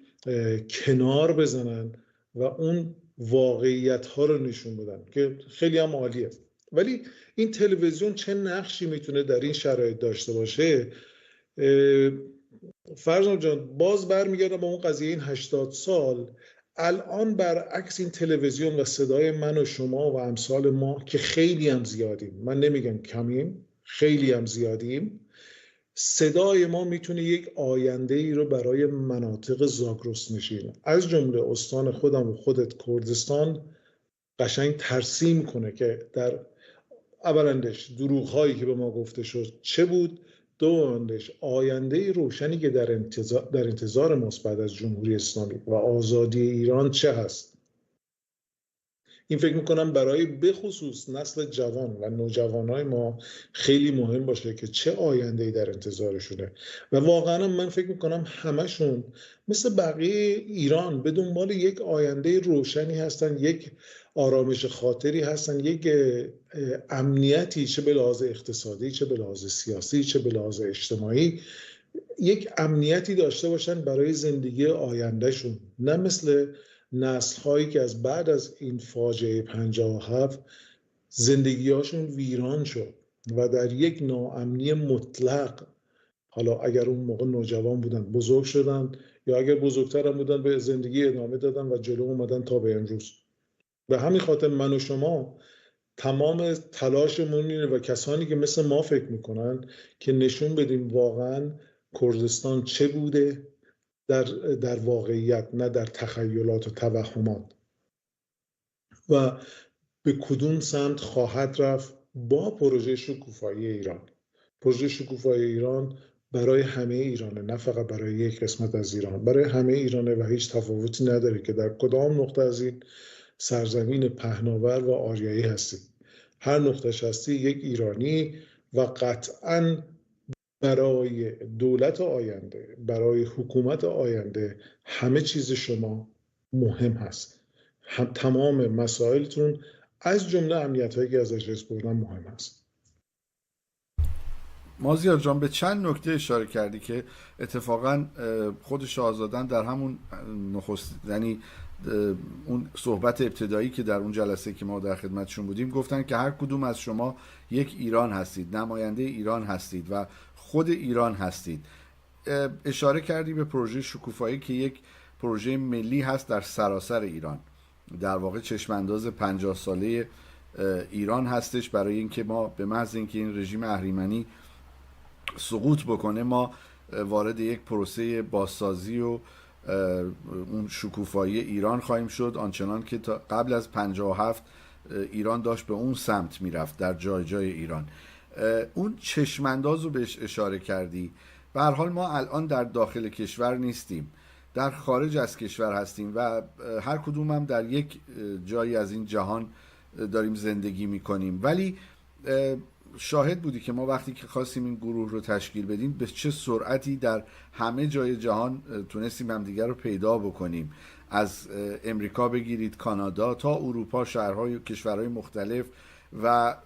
کنار بزنن و اون واقعیت ها رو نشون بدن که خیلی هم عالیه. ولی این تلویزیون چه نقشی میتونه در این شرایط داشته باشه؟ فرزام جان، باز برمیگردم به اون قضیه این 80 سال. الان برعکس این تلویزیون و صدای من و شما و امثال ما که خیلی هم زیادیم، من نمیگم کمیم، خیلی هم زیادیم، صدای ما میتونه یک آینده ای رو برای مناطق زاگرس نشین از جمله استان خودم و خودت کردستان قشنگ ترسیم کنه که در اولندش دروغ هایی که به ما گفته شد چه بود، دومندش آینده روشنی که در انتظار ماست بعد از جمهوری اسلامی و آزادی ایران چه هست. این فکر میکنم برای بخصوص نسل جوان و نوجوانای ما خیلی مهم باشه که چه آینده‌ای در انتظارشونه و واقعا من فکر میکنم همشون مثل بقیه ایران به دنبال یک آینده روشنی هستن، یک آرامش خاطری هستن، یک امنیتی، چه به لحاظ اقتصادی، چه به لحاظ سیاسی، چه به لحاظ اجتماعی، یک امنیتی داشته باشن برای زندگی آیندهشون، نه مثل نسل‌هایی که از بعد از این فاجعه 57 زندگی‌هاشون ویران شد و در یک ناامنی مطلق، حالا اگر اون موقع نوجوان بودن بزرگ شدن یا اگر بزرگتر هم بودن به زندگی ادامه دادن و جلو اومدن تا به امروز. به همین خاطر من و شما تمام تلاشمون اینه و کسانی که مثل ما فکر میکنن که نشون بدیم واقعا کردستان چه بوده در واقعیت، نه در تخیلات و توهمات، و به کدوم سمت خواهد رفت با پروژه شکوفایی ایران. پروژه شکوفایی ایران برای همه ایرانه، نه فقط برای یک قسمت از ایران، برای همه ایرانه و هیچ تفاوتی نداره که در کدام نقطه از این سرزمین پهناور و آریایی هستی. هر نقطهش هستی یک ایرانی و قطعاً برای دولت آینده، برای حکومت آینده همه چیز شما مهم هست. تمام مسائلتون از جمله امنیت‌هایی که ازش رس بردن مهم هست. مازیار جان به چند نکته اشاره کردی که اتفاقا خود شاهزاده‌ان در همون نخست، یعنی اون صحبت ابتدایی که در اون جلسه که ما در خدمتشون بودیم گفتن که هر کدوم از شما یک ایران هستید، نماینده ایران هستید و خود ایران هستید. اشاره کردی به پروژه شکوفایی که یک پروژه ملی هست در سراسر ایران، در واقع چشمانداز 50 ساله ایران هستش برای اینکه ما به محض اینکه این رژیم اهریمنی سقوط بکنه ما وارد یک پروسه بازسازی و اون شکوفایی ایران خواهیم شد، آنچنان که تا قبل از 57 ایران داشت به اون سمت میرفت در جای جای ایران. اون چشمانداز رو بهش اشاره کردی. به هر حال ما الان در داخل کشور نیستیم، در خارج از کشور هستیم و هر کدوم هم در یک جایی از این جهان داریم زندگی میکنیم، ولی شاهد بودی که ما وقتی که خواستیم این گروه رو تشکیل بدیم به چه سرعتی در همه جای جهان تونستیم همدیگر رو پیدا بکنیم، از امریکا بگیرید کانادا تا اروپا، شهرهای و کشورهای مختلف، و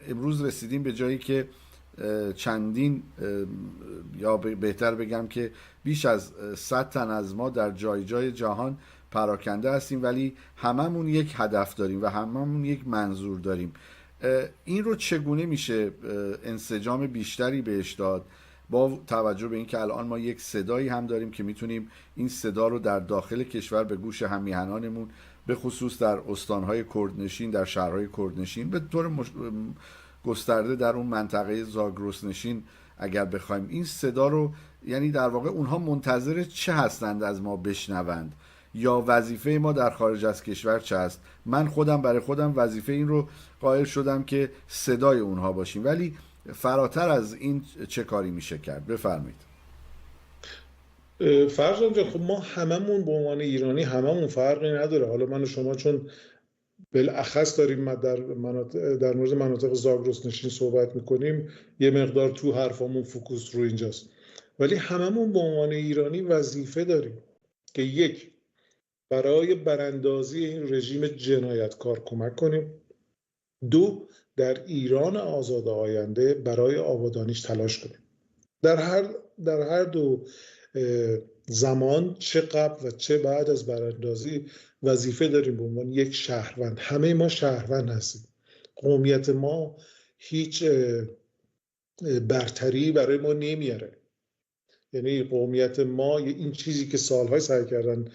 امروز رسیدیم به جایی که چندین یا بهتر بگم که بیش از 100 تن از ما در جای جای جهان پراکنده هستیم، ولی هممون یک هدف داریم و هممون یک منظور داریم. این رو چگونه میشه انسجام بیشتری بهش داد با توجه به اینکه الان ما یک صدایی هم داریم که میتونیم این صدا رو در داخل کشور به گوش هممیهنانمون به خصوص در استانهای کردنشین، در شهرهای کردنشین، به طور گسترده در اون منطقه زاگرس نشین اگر بخوایم این صدا رو، یعنی در واقع اونها منتظر چه هستند از ما بشنوند یا وظیفه ما در خارج از کشور چه است. من خودم برای خودم وظیفه این رو قائل شدم که صدای اونها باشیم، ولی فراتر از این چه کاری میشه کرد؟ بفرمایید. فرزان جان، خب ما هممون به عنوان ایرانی هممون فرقی نداره. حالا من و شما چون بالاخص داریم در مورد مناطق زاگرس نشین صحبت میکنیم یه مقدار تو حرفامون فوکوس رو اینجاست، ولی هممون به عنوان ایرانی وظیفه داریم که یک، برای براندازی این رژیم جنایتکار کمک کنیم، دو، در ایران آزاد آینده برای آبادانیش تلاش کنیم. در هر دو زمان، چه قبل و چه بعد از براندازی، وظیفه داریم به عنوان یک شهروند. همه ما شهروند هستیم. قومیت ما هیچ برتری برای ما نمیاره. یعنی قومیت ما این چیزی که سالهای سعی کردن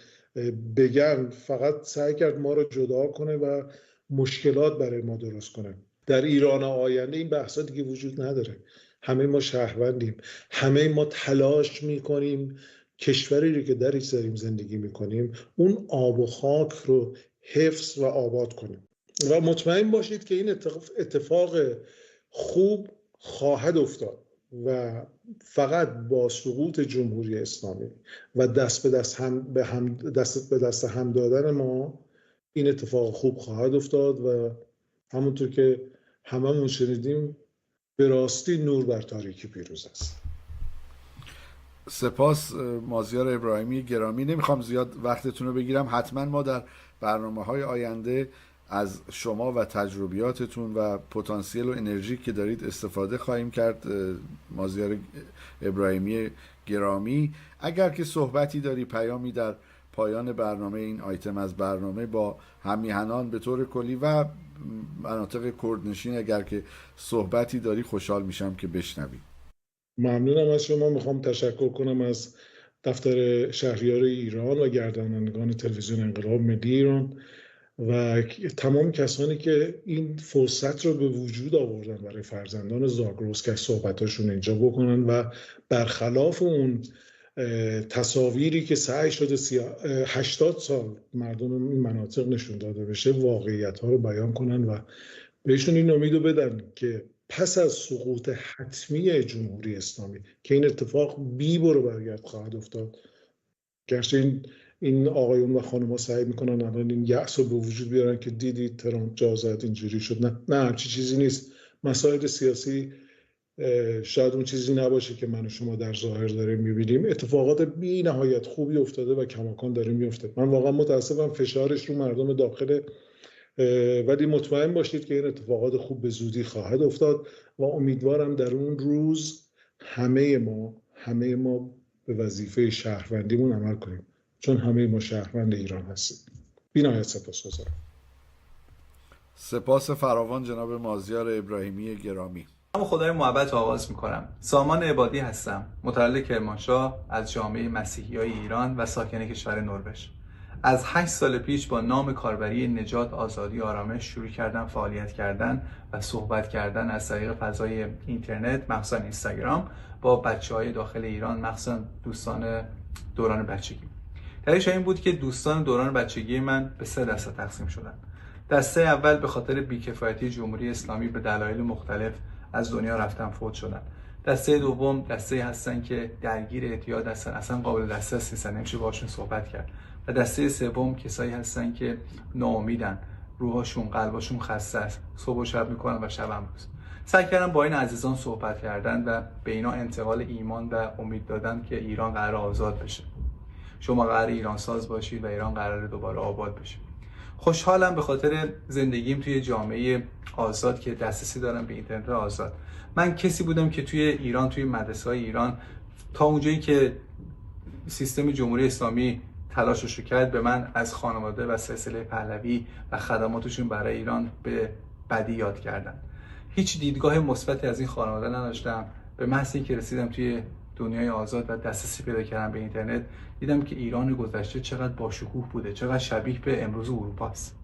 بگن فقط سعی کرد ما رو جدا کنه و مشکلات برای ما درست کنه. در ایران آینده این بحثا دیگه وجود نداره. همه ما شهروندیم، همه ما تلاش میکنیم کشوری رو که درش داریم زندگی میکنیم اون آب و خاک رو حفظ و آباد کنیم و مطمئن باشید که این اتفاق خوب خواهد افتاد و فقط با سقوط جمهوری اسلامی و دست به دست هم دادن ما این اتفاق خوب خواهد افتاد و همونطور که هممون شنیدیم به راستی نور بر تاریکی پیروز است. سپاس مازیار ابراهیمی گرامی. نمیخوام زیاد وقتتون رو بگیرم. حتما ما در برنامه‌های آینده از شما و تجربیاتتون و پتانسیل و انرژی که دارید استفاده خواهیم کرد. مازیار ابراهیمی گرامی، اگر که صحبتی داری، پیامی در پایان برنامه این آیتم از برنامه با هم‌میهنان به طور کلی و مناطق کردنشین اگر که صحبتی داری خوشحال میشم که بشنوی. ممنونم از شما. میخوام تشکر کنم از دفتر شهریار ایران و گردانندگان تلویزیون انقلاب ملی ایران و تمام کسانی که این فرصت رو به وجود آوردن برای فرزندان زاگرس که صحبتاشون اینجا بکنن و برخلاف اون تصاویری که سعی شده 80 سال مردم این مناطق نشون داده بشه، واقعیت ها رو بیان کنن و بهشون این امیدو بدن که پس از سقوط حتمی جمهوری اسلامی که این اتفاق بی برو برگرد خواهد افتاد، گرچه این آقایون و خانم‌ها سعی میکنن الان این یأس رو به وجود بیارن که دیدید ترامپ جا زد اینجوری شد. نه همچی چیزی نیست. مسائل سیاسی شاید اون چیزی نباشه که من و شما در ظاهر داریم میبینیم. اتفاقات بی نهایت خوبی افتاده و کماکان داره میفته. من واقعا متاسفم فشارش رو مردم داخل، ولی مطمئن باشید که این اتفاقات خوب به زودی خواهد افتاد و امیدوارم در اون روز همه ما به وظیفه شهروندیمون عمل کنیم، چون همه ما شهروند ایران هستیم. بی‌نهایت سپاسگزارم. سپاس فراوان جناب مازیار ابراهیمی گرامی. اما خدای محبت آغاز میکنم. سامان عبادی هستم، متولد کرمانشاه، از جامعه مسیحیای ایران و ساکن کشور نروژ. از 8 سال پیش با نام کاربری نجات، آزادی، آرامش شروع کردم فعالیت کردن و صحبت کردن از طریق فضای اینترنت، مخصوصا اینستاگرام، با بچه‌های داخل ایران، مخصوصا دوستان دوران بچگی. دلیلش این بود که دوستان دوران بچگی من به 3 دسته تقسیم شدن. دسته اول به خاطر بی‌کفایتی جمهوری اسلامی به دلایل مختلف از دنیا رفتن، فوت شدن. دسته دوم دسته هستن که درگیر اعتیاد هستن، اصلا قابل دسترس نیستن، نمیشه باشون صحبت کرد. و دسته سوم کسایی هستن که ناامیدن، روحاشون، قلباشون خسته است، صبح و شب میکنن و شب هم روز. سعی کردم با این عزیزان صحبت کردن و به اینا انتقال ایمان و امید دادن که ایران قرار آزاد بشه. شما قرار ایران ساز باشید و ایران قرار دوباره آباد بشه. خوشحالم به خاطر زندگیم توی جامعه آزاد که دسترسی دارم به اینترنت آزاد. من کسی بودم که توی ایران، توی مدرسه‌های ایران، تا اونجایی که سیستم جمهوری اسلامی تلاشش رو کرد، به من از خانواده و سلسله پهلوی و خدماتشون برای ایران به بدی یاد کردن. هیچ دیدگاه مثبتی از این خانواده نداشتم. به محض اینکه رسیدم توی دنیای آزاد و دسترسی پیدا کردم به اینترنت، دیدم که ایران گذشته چقدر باشکوه بوده، چقدر شبیه به امروز اروپا است.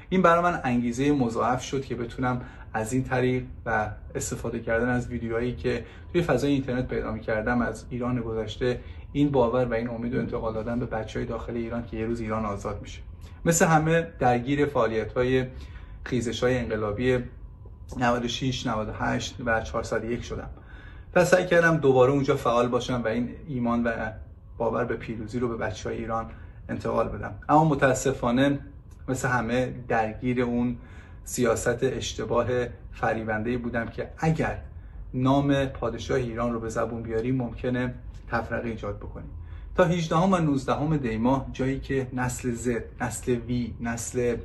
این برای من انگیزه مضاعف شد که بتونم از این طریق و استفاده کردن از ویدیوهایی که توی فضای اینترنت پیدا می‌کردم از ایران گذشته، این باور و این امید رو انتقال دادن به بچه‌های داخل ایران که یه روز ایران آزاد میشه. مثل همه درگیر فعالیت‌های خیزش‌های انقلابی 96، 98 و 401 شدم. پس سعی کردم دوباره اونجا فعال باشم و این ایمان و باور به پیروزی رو به بچه‌های ایران انتقال بدم. اما متاسفانه مثل همه درگیر اون سیاست اشتباه فریبنده‌ای بودم که اگر نام پادشاه ایران رو به زبون بیاریم ممکنه تفرقه ایجاد بکنیم. تا 18 و 19 دی ماه، جایی که نسل زد، نسل وی، نسل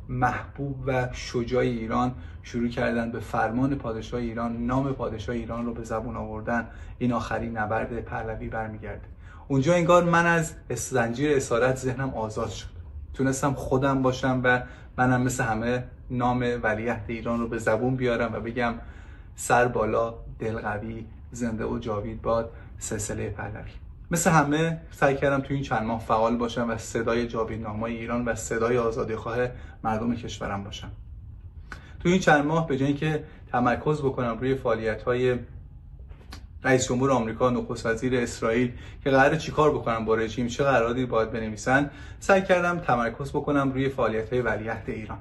محبوب و شجاع ایران شروع کردن به فرمان پادشاه ایران نام پادشاه ایران رو به زبون آوردن، این آخرین نبرد پهلوی برمیگرده. اونجا انگار من از زنجیر اسارت ذهنم آزاد شد، تونستم خودم باشم و منم مثل همه نام ولیعهد ایران رو به زبون بیارم و بگم سر بالا، دل قوی، زنده و جاوید باد سلسله پهلوی. مثل همه سعی کردم تو این چند ماه فعال باشم و صدای جاویدنامای ایران و صدای آزادیخواه مردم کشورم باشم. تو این چند ماه به جای اینکه تمرکز بکنم روی فعالیت‌های رئیس جمهور آمریکا، نخست وزیر اسرائیل که قراره چیکار بکنم با رژیم، چه قراردادی باید بنویسن، سعی کردم تمرکز بکنم روی فعالیت‌های ولیعهد ایران.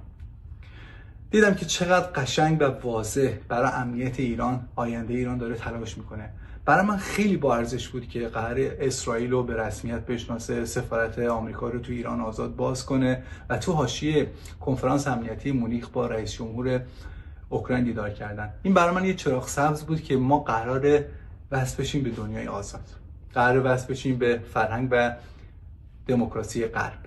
دیدم که چقدر قشنگ و واضح برای امنیت ایران، آینده ایران داره تلاش میکنه. برای من خیلی با ارزش بود که قرار اسرائیل رو به رسمیت بشناسه، سفارت آمریکا رو تو ایران آزاد باز کنه و تو حاشیه کنفرانس امنیتی مونیخ با رئیس جمهور اوکراین دیدار کردن. این برای من یه چراغ سبز بود که ما قراره وصل بشیم به دنیای آزاد، قراره وصل بشیم به فرهنگ و دموکراسی غرب.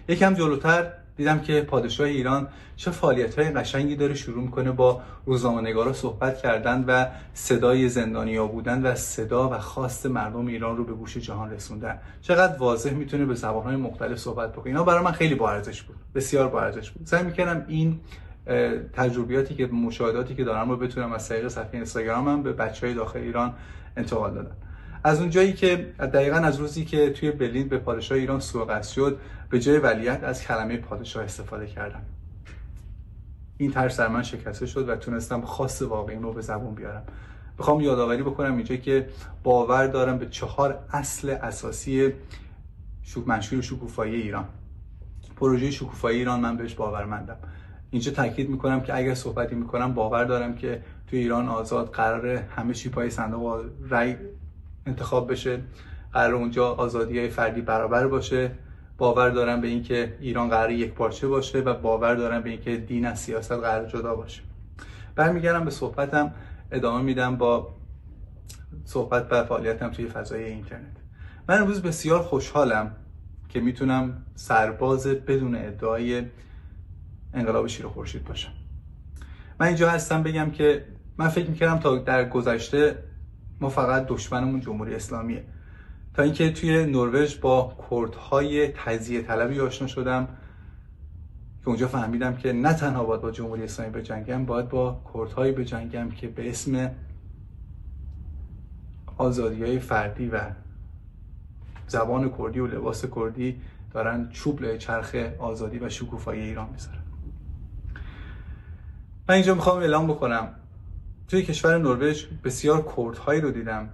یکم جلوتر دیدم که پادشاه ایران چه فعالیت‌های قشنگی داره شروع می‌کنه با روزنامه‌نگارا صحبت کردن و صدای زندانیا بودن و صدا و خواست مردم ایران رو به گوش جهان رسوندن. چقدر واضح میتونه به زبان‌های مختلف صحبت بکنه. اینا برای من خیلی با ارزش بود، بسیار با ارزش بود. سعی می‌کردم این تجربیاتی که مشاهداتی که دارم رو بتونم از طریق صفحه اینستاگرامم به بچه‌های داخل ایران انتقال بدم. از اونجایی که دقیقاً از روزی که توی برلین به پادشاه ایران سوء شد، به جای ولیعهد از کلمه پادشاه استفاده کردم. این ترس در من شکسته شد و تونستم خواست واقعی رو به زبون بیارم. میخوام یادآوری بکنم اینجا که باور دارم به 4 اصل اساسی منشور شکوفایی ایران. پروژه شکوفایی ایران من بهش باورمندم. اینجا تاکید میکنم که اگر صحبتی میکنم باور دارم که توی ایران آزاد قراره همه چی پای صندوق رای انتخاب بشه، قراره اونجا آزادی‌های فردی برابر باشه. باور دارم به اینکه ایران قراره یک پارچه باشه و باور دارم به اینکه دین از سیاست قراره جدا باشه. برمیگردم به صحبتم، ادامه میدم با صحبت و فعالیتم توی فضای اینترنت. من امروز بسیار خوشحالم که میتونم سرباز بدون ادعای انقلاب شیر خورشید باشم. من اینجا هستم بگم که من فکر میکردم تا در گذشته ما فقط دشمنمون جمهوری اسلامیه، تا اینکه توی نروژ با کردهای تجزیه طلبی آشنا شدم که اونجا فهمیدم که نه تنها باید با جمهوری اسلامی بجنگم، باید با کردهایی بجنگم که به اسم آزادی‌های فردی و زبان کردی و لباس کردی دارن چوب لای چرخ آزادی و شکوفایی ایران میذارن. من اینجا میخوام اعلام بکنم توی کشور نروژ بسیار کردهایی رو دیدم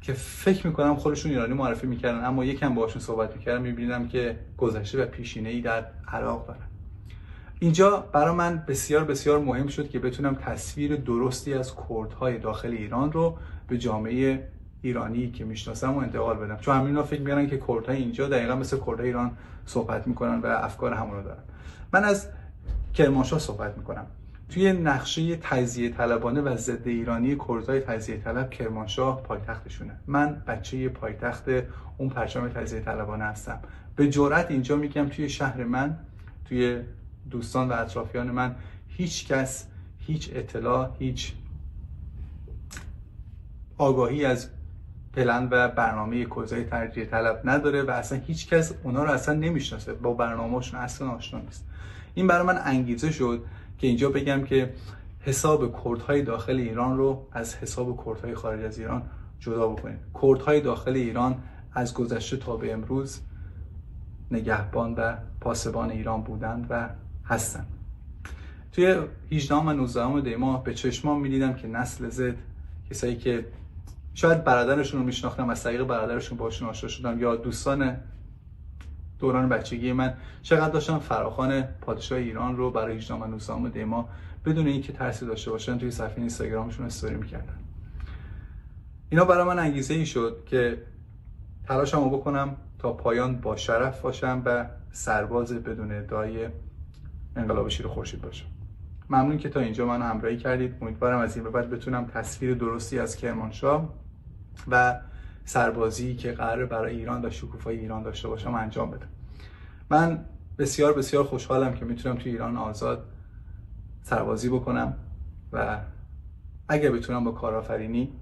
که فکر میکنم خودشون ایرانی معرفی میکردن، اما یکم باهاشون صحبت میکردم میبینم که گذشته و پیشینه‌ای در عراق دارن. اینجا برای من بسیار بسیار مهم شد که بتونم تصویر درستی از کردهای داخل ایران رو به جامعه ایرانی که میشناسم و انتقال بدم، چون همینا فکر میکنن که کردهای اینجا دقیقاً مثل کردهای ایران صحبت میکنن و افکار همون رو دارن. من از کرمانشاه صحبت میکنم. توی نقشه تجزیه طلبانه و ضد ایرانی کردهای تجزیه طلب کرمانشاه پایتختشونه. من بچه پایتخت اون پرچم تجزیه طلبانه هستم. به جرئت اینجا میگم توی شهر من، توی دوستان و اطرافیان من هیچ کس هیچ اطلاع، هیچ آگاهی از پلن و برنامه کردهای تجزیه طلب نداره و اصلا هیچ کس اونا رو اصلا نمیشناسه، با برنامه‌شون اصلا آشنا نیست. این برای من انگیزه شد که اینجا بگم که حساب کردهای داخل ایران رو از حساب کردهای خارج از ایران جدا بکنیم. کردهای داخل ایران از گذشته تا به امروز نگهبان و پاسبان ایران بودند و هستند. توی 18 و 19 دی ماه به چشمام می‌دیدم که نسل زد، کسایی که شاید برادرشون رو میشناختم، از طریق برادرشون باشون آشنا شدم، یا دوستان دوران بچگی من، چقدر داشتن فراخوان پادشاه ایران رو برای 18 و 19 دی ماه بدون اینکه ترسی داشته باشن توی صفحه اینستاگرامشون استوری میکردن. اینا برای من انگیزه ای شد که تلاشمو بکنم تا پایان با شرف باشم و سرباز بدون ادعای انقلاب شیر خورشید باشم. ممنون که تا اینجا منو همراهی کردید. امیدوارم از این به بعد بتونم تصویر درستی از کرمانشاه و سربازی که قراره برای ایران و شکوفایی ایران داشته باشم انجام بدم. من بسیار بسیار خوشحالم که میتونم توی ایران آزاد سربازی بکنم و اگه بتونم با کارآفرینی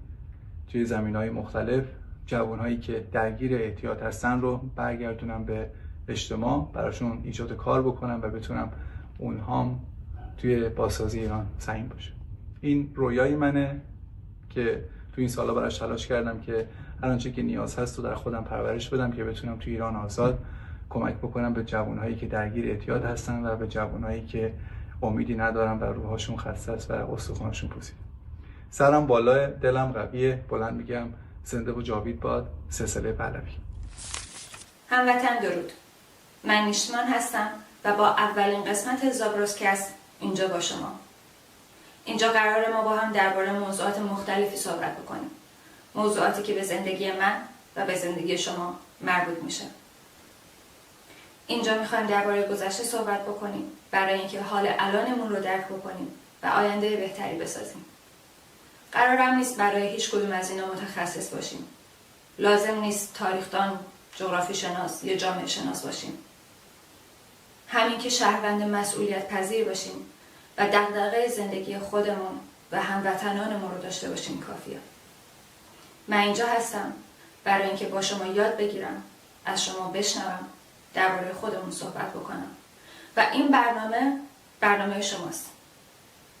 توی زمینهای مختلف جوانهایی که درگیر اعتیاد هستن رو برگردونم به اجتماع، براشون ایجاد کار بکنم و بتونم اونهام توی بازسازی ایران سهیم باشه. این رویای منه که توی این سالا براش تلاش کردم که هر آنچه که نیاز هست رو در خودم پرورش بدم که بتونم توی ایران آزاد کمک بکنم به جوانهایی که درگیر اعتیاد هستن و به جوانهایی که امیدی ندارن و روحاشون خسته است و استخوانشون پوسیده. سرم بالا، دلم قویه، بلند میگم زنده و جاوید باد سلسله پهلوی. هموطن درود. من نیشمان هستم و با اولین قسمت زاگرسکست اینجا با شما. اینجا قراره ما با هم درباره موضوعات مختلفی صحبت بکنیم. موضوعاتی که به زندگی من و به زندگی شما مربوط میشه. اینجا میخوایم درباره گذشته صحبت بکنیم برای اینکه حال الانمون رو درک بکنیم و آینده بهتری بسازیم. قرارم نیست برای هیچ کدوم از اینا متخصص باشیم. لازم نیست تاریخدان، جغرافی شناس یا جامعه شناس باشیم. همین که شهروند مسئولیت پذیر باشیم و دغدغه زندگی خودمون و هموطنانمون رو داشته باشیم کافیه. من اینجا هستم برای اینکه با شما یاد بگیرم، از شما بشنوم، درباره خودمون صحبت بکنم و این برنامه شماست.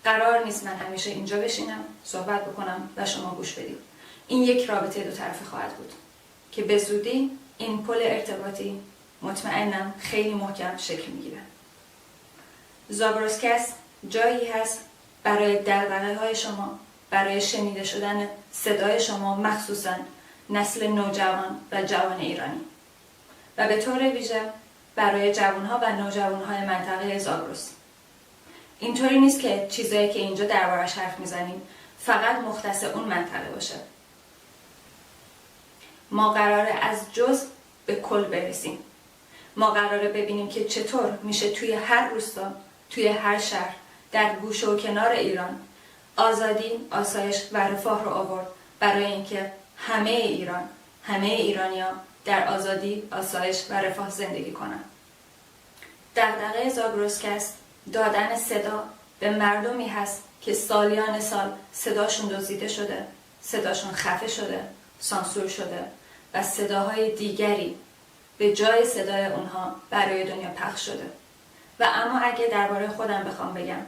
قرار نیست من همیشه اینجا بشینم، صحبت بکنم و شما گوش بدید. این یک رابطه دو طرفه خواهد بود که به زودی این پل ارتباطی مطمئنم خیلی محکم شکل میگیره. زابروسکست جایی هست برای دغدغه‌های شما، برای شنیده شدن صدای شما، مخصوصاً نسل نوجوان و جوان ایرانی و به طور ویژه برای جوانها و نوجوانهای منطقه زاگرس. اینطوری نیست که چیزایی که اینجا دربارش حرف میزنیم فقط مختص اون منطقه باشه. ما قراره از جزء به کل برسیم. ما قراره ببینیم که چطور میشه توی هر روستا، توی هر شهر، در گوشه و کنار ایران آزادی، آسایش و رفاه رو آورد برای اینکه همه ایران، همه ایرانی‌ها در آزادی، آسایش و رفاه زندگی کنن. دغدغه زاگرسکست دادن صدا به مردمی هست که سالیان سال صداشون دزدیده شده، صداشون خفه شده، سانسور شده و صداهای دیگری به جای صدای اونها برای دنیا پخش شده. و اما اگه درباره خودم بخوام بگم،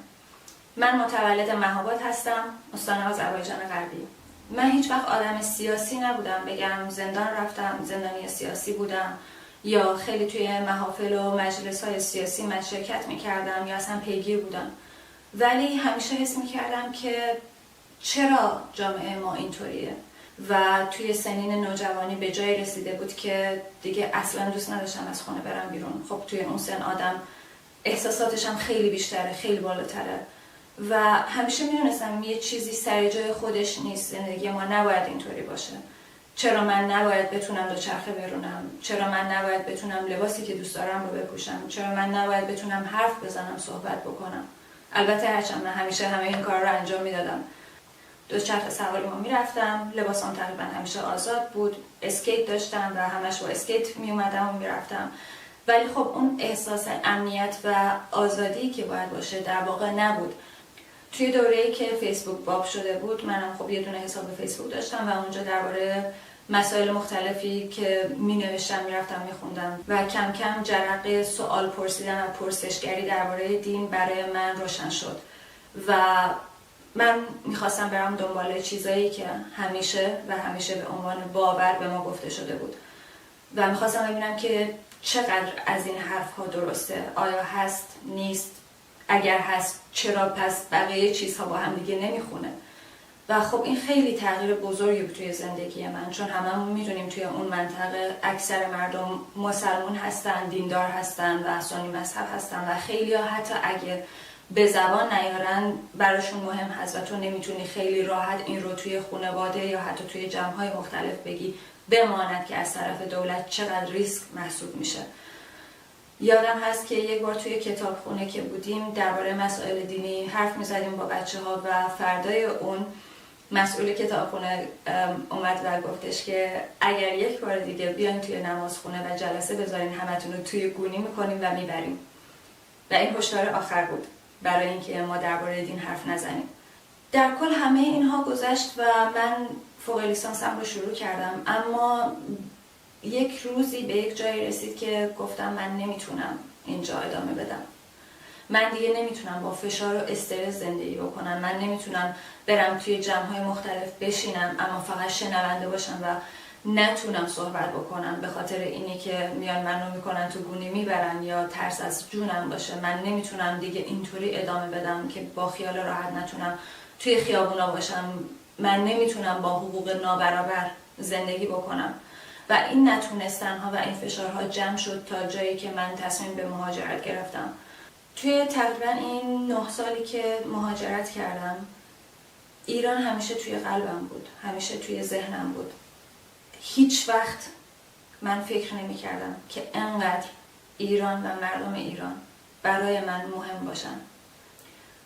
من متولد مهاباد هستم، استان آذربایجان غربی. من هیچ وقت آدم سیاسی نبودم، بگم زندان رفتم، زندانی سیاسی بودم یا خیلی توی محافل و مجلس‌های سیاسی من شرکت می‌کردم یا اصلا پیگیر بودم. ولی همیشه حس می‌کردم که چرا جامعه ما اینطوریه و توی سنین نوجوانی به جایی رسیده بود که دیگه اصلا دوست نداشتم از خونه برم بیرون. خب توی اون سن آدم احساساتش هم خیلی بیشتره، خیلی بالاتره و همیشه میدونستم یه چیزی سر جای خودش نیست. زندگی ما نباید اینطوری باشه. چرا من نباید بتونم دوچرخه برونم؟ چرا من نباید بتونم لباسی که دوست دارم رو بپوشم؟ چرا من نباید بتونم حرف بزنم، صحبت بکنم؟ البته هرچند من همیشه همه این کار رو انجام میدادم. دوچرخه سواری ما میرفتم، لباسام تقریبا همیشه آزاد بود، اسکیت داشتم و همش با اسکیت میومدم و میرفتم. ولی خب اون احساس امنیت و آزادی که باید باشه در واقع نبود. توی دوره‌ای که فیسبوک باب شده بود، منم خب یه دونه حساب فیسبوک داشتم و اونجا درباره مسائل مختلفی که می‌نوشتم میرفتم میخوندم و کم کم جرقه سوال پرسیدن و پرسشگری درباره دین برای من روشن شد و من میخواستم برم دنبال چیزایی که همیشه به عنوان باور به ما گفته شده بود و میخواستم ببینم که چقدر از این حرف‌ها درسته، آیا هست، نیست، اگر هست چرا پس بقیه چیزها با هم دیگه نمیخونه. و خب این خیلی تغییر بزرگی بود توی زندگی من، چون هممون میدونیم توی اون منطقه اکثر مردم مسلمون هستن، دیندار هستن و سنی مذهب هستن و خیلی ها حتی اگه به زبان نیارن براشون مهم هست و تو نمیتونی خیلی راحت این رو توی خانواده یا حتی توی جمع‌های مختلف بگی، بماند که از طرف دولت چقدر ریسک محسوب میشه. یادم هست که یک بار توی کتابخونه که بودیم درباره مسائل دینی حرف میزدیم با بچه‌ها و فردای اون مسئول کتابخونه اومد و گفتش که اگر یک بار دیگه بیاین توی نمازخونه و جلسه بذارین همتون رو توی گونی میکنیم و میبریم. و این هشدار آخر بود برای اینکه ما درباره دین حرف نزنیم. در کل همه اینها گذشت و من فوق لیسانسم رو شروع کردم، اما یک روزی به یک جایی رسید که گفتم من نمیتونم اینجا ادامه بدم. من دیگه نمیتونم با فشار و استرس زندگی بکنم. من نمیتونم برم توی جمع‌های مختلف بشینم اما فقط شنونده باشم و نتونم صحبت بکنم به خاطر اینی که میان منو میکنن تو گونی میبرن یا ترس از جونم باشه. من نمیتونم دیگه اینطوری ادامه بدم که با خیال راحت نتونم توی خیابونا باشم. من نمیتونم با حقوق نابرابر زندگی بکنم. و این نتونستنها و این فشارها جمع شد تا جایی که من تصمیم به مهاجرت گرفتم. توی تقریبا این 9 سالی که مهاجرت کردم ایران همیشه توی قلبم بود، همیشه توی ذهنم بود. هیچ وقت من فکر نمی کردم که انقدر ایران و مردم ایران برای من مهم باشن.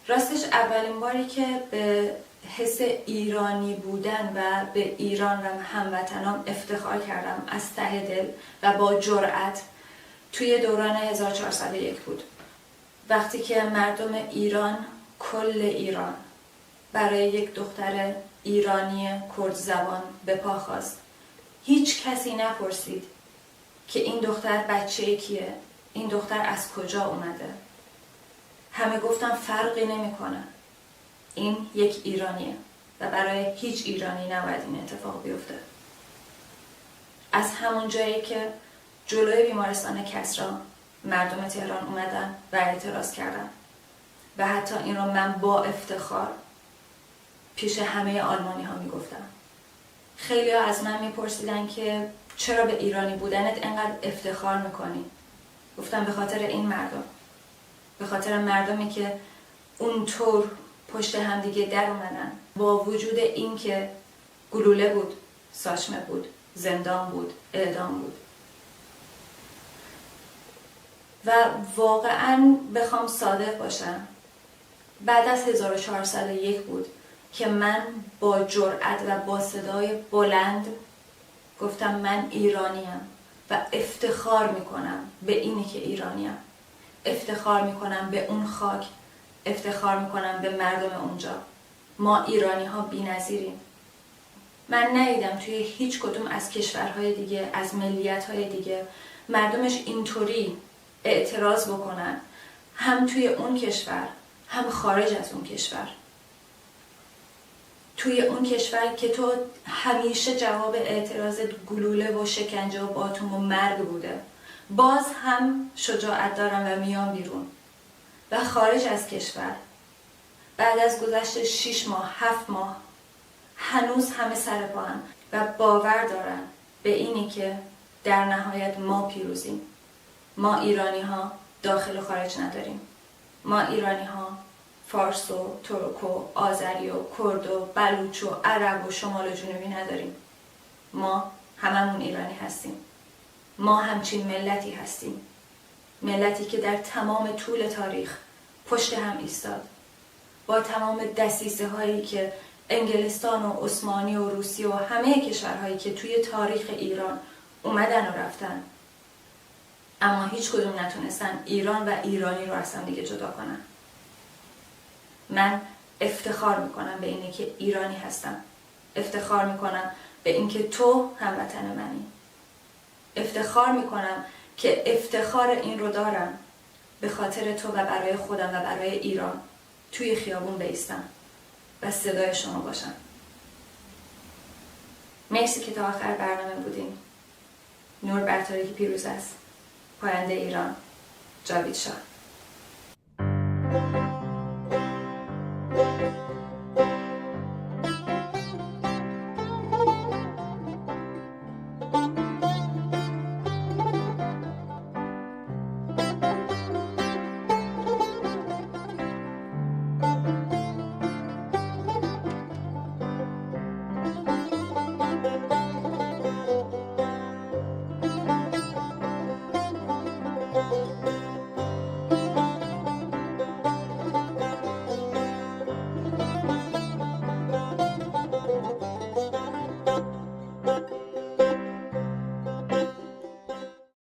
راستش اولین باری که به حس ایرانی بودن و به ایران و هموطنام افتخار کردم از ته دل و با جرأت توی دوران 1401 بود. وقتی که مردم ایران، کل ایران، برای یک دختر ایرانی کرد زبان به پا خواست. هیچ کسی نپرسید که این دختر بچه کیه، این دختر از کجا اومده. همه گفتن فرقی نمیکنه، این یک ایرانیه و برای هیچ ایرانی نباید این اتفاق بیفته. از همون جایی که جلوی بیمارستان کسری مردم تهران اومدن و اعتراض کردن و حتی این رو من با افتخار پیش همه آلمانی ها میگفتم. خیلی ها از من میپرسیدن که چرا به ایرانی بودنت انقدر افتخار میکنی؟ گفتم به خاطر این مردم، به خاطر مردمی که اونطور پشت همدیگه در اومدن با وجود این که گلوله بود، ساچمه بود، زندان بود، اعدام بود. و واقعا بخوام صادق باشم، بعد از 1401 بود که من با جرأت و با صدای بلند گفتم من ایرانیم و افتخار میکنم به اینی که ایرانیم. افتخار میکنم به اون خاک، افتخار میکنم به مردم اونجا. ما ایرانی ها بی نظیریم. من ندیدم توی هیچ کدوم از کشورهای دیگه، از ملیت‌های دیگه مردمش اینطوری اعتراض بکنن، هم توی اون کشور هم خارج از اون کشور. توی اون کشور که تو همیشه جواب اعتراض گلوله و شکنجه و باتوم و مرگ بوده، باز هم شجاعت دارم و میام بیرون. و خارج از کشور بعد از گذشت 6 ماه 7 ماه هنوز همه سر پاهن و باور دارن به اینی که در نهایت ما پیروزیم. ما ایرانی ها داخل و خارج نداریم. ما ایرانی ها فارس و ترک و آذری و کرد و بلوچ و عرب و شمال و جنوبی نداریم. ما هممون ایرانی هستیم. ما همچین ملتی هستیم. ملتی که در تمام طول تاریخ پشت هم ایستاد. با تمام دسیسه هایی که انگلستان و عثمانی و روسیه و همه کشورهایی که توی تاریخ ایران اومدن و رفتن، اما هیچ کدوم نتونستن ایران و ایرانی رو از هم دیگه جدا کنن. من افتخار میکنم به اینه که ایرانی هستم. افتخار میکنم به اینکه تو هموطن منی. افتخار میکنم که افتخار این رو دارم به خاطر تو و برای خودم و برای ایران توی خیابون بایستم و صدای شما باشم. مرسی که تا آخر برنامه بودین. نور بر تاریکی پیروز است. پاینده ایران، جاوید شاه.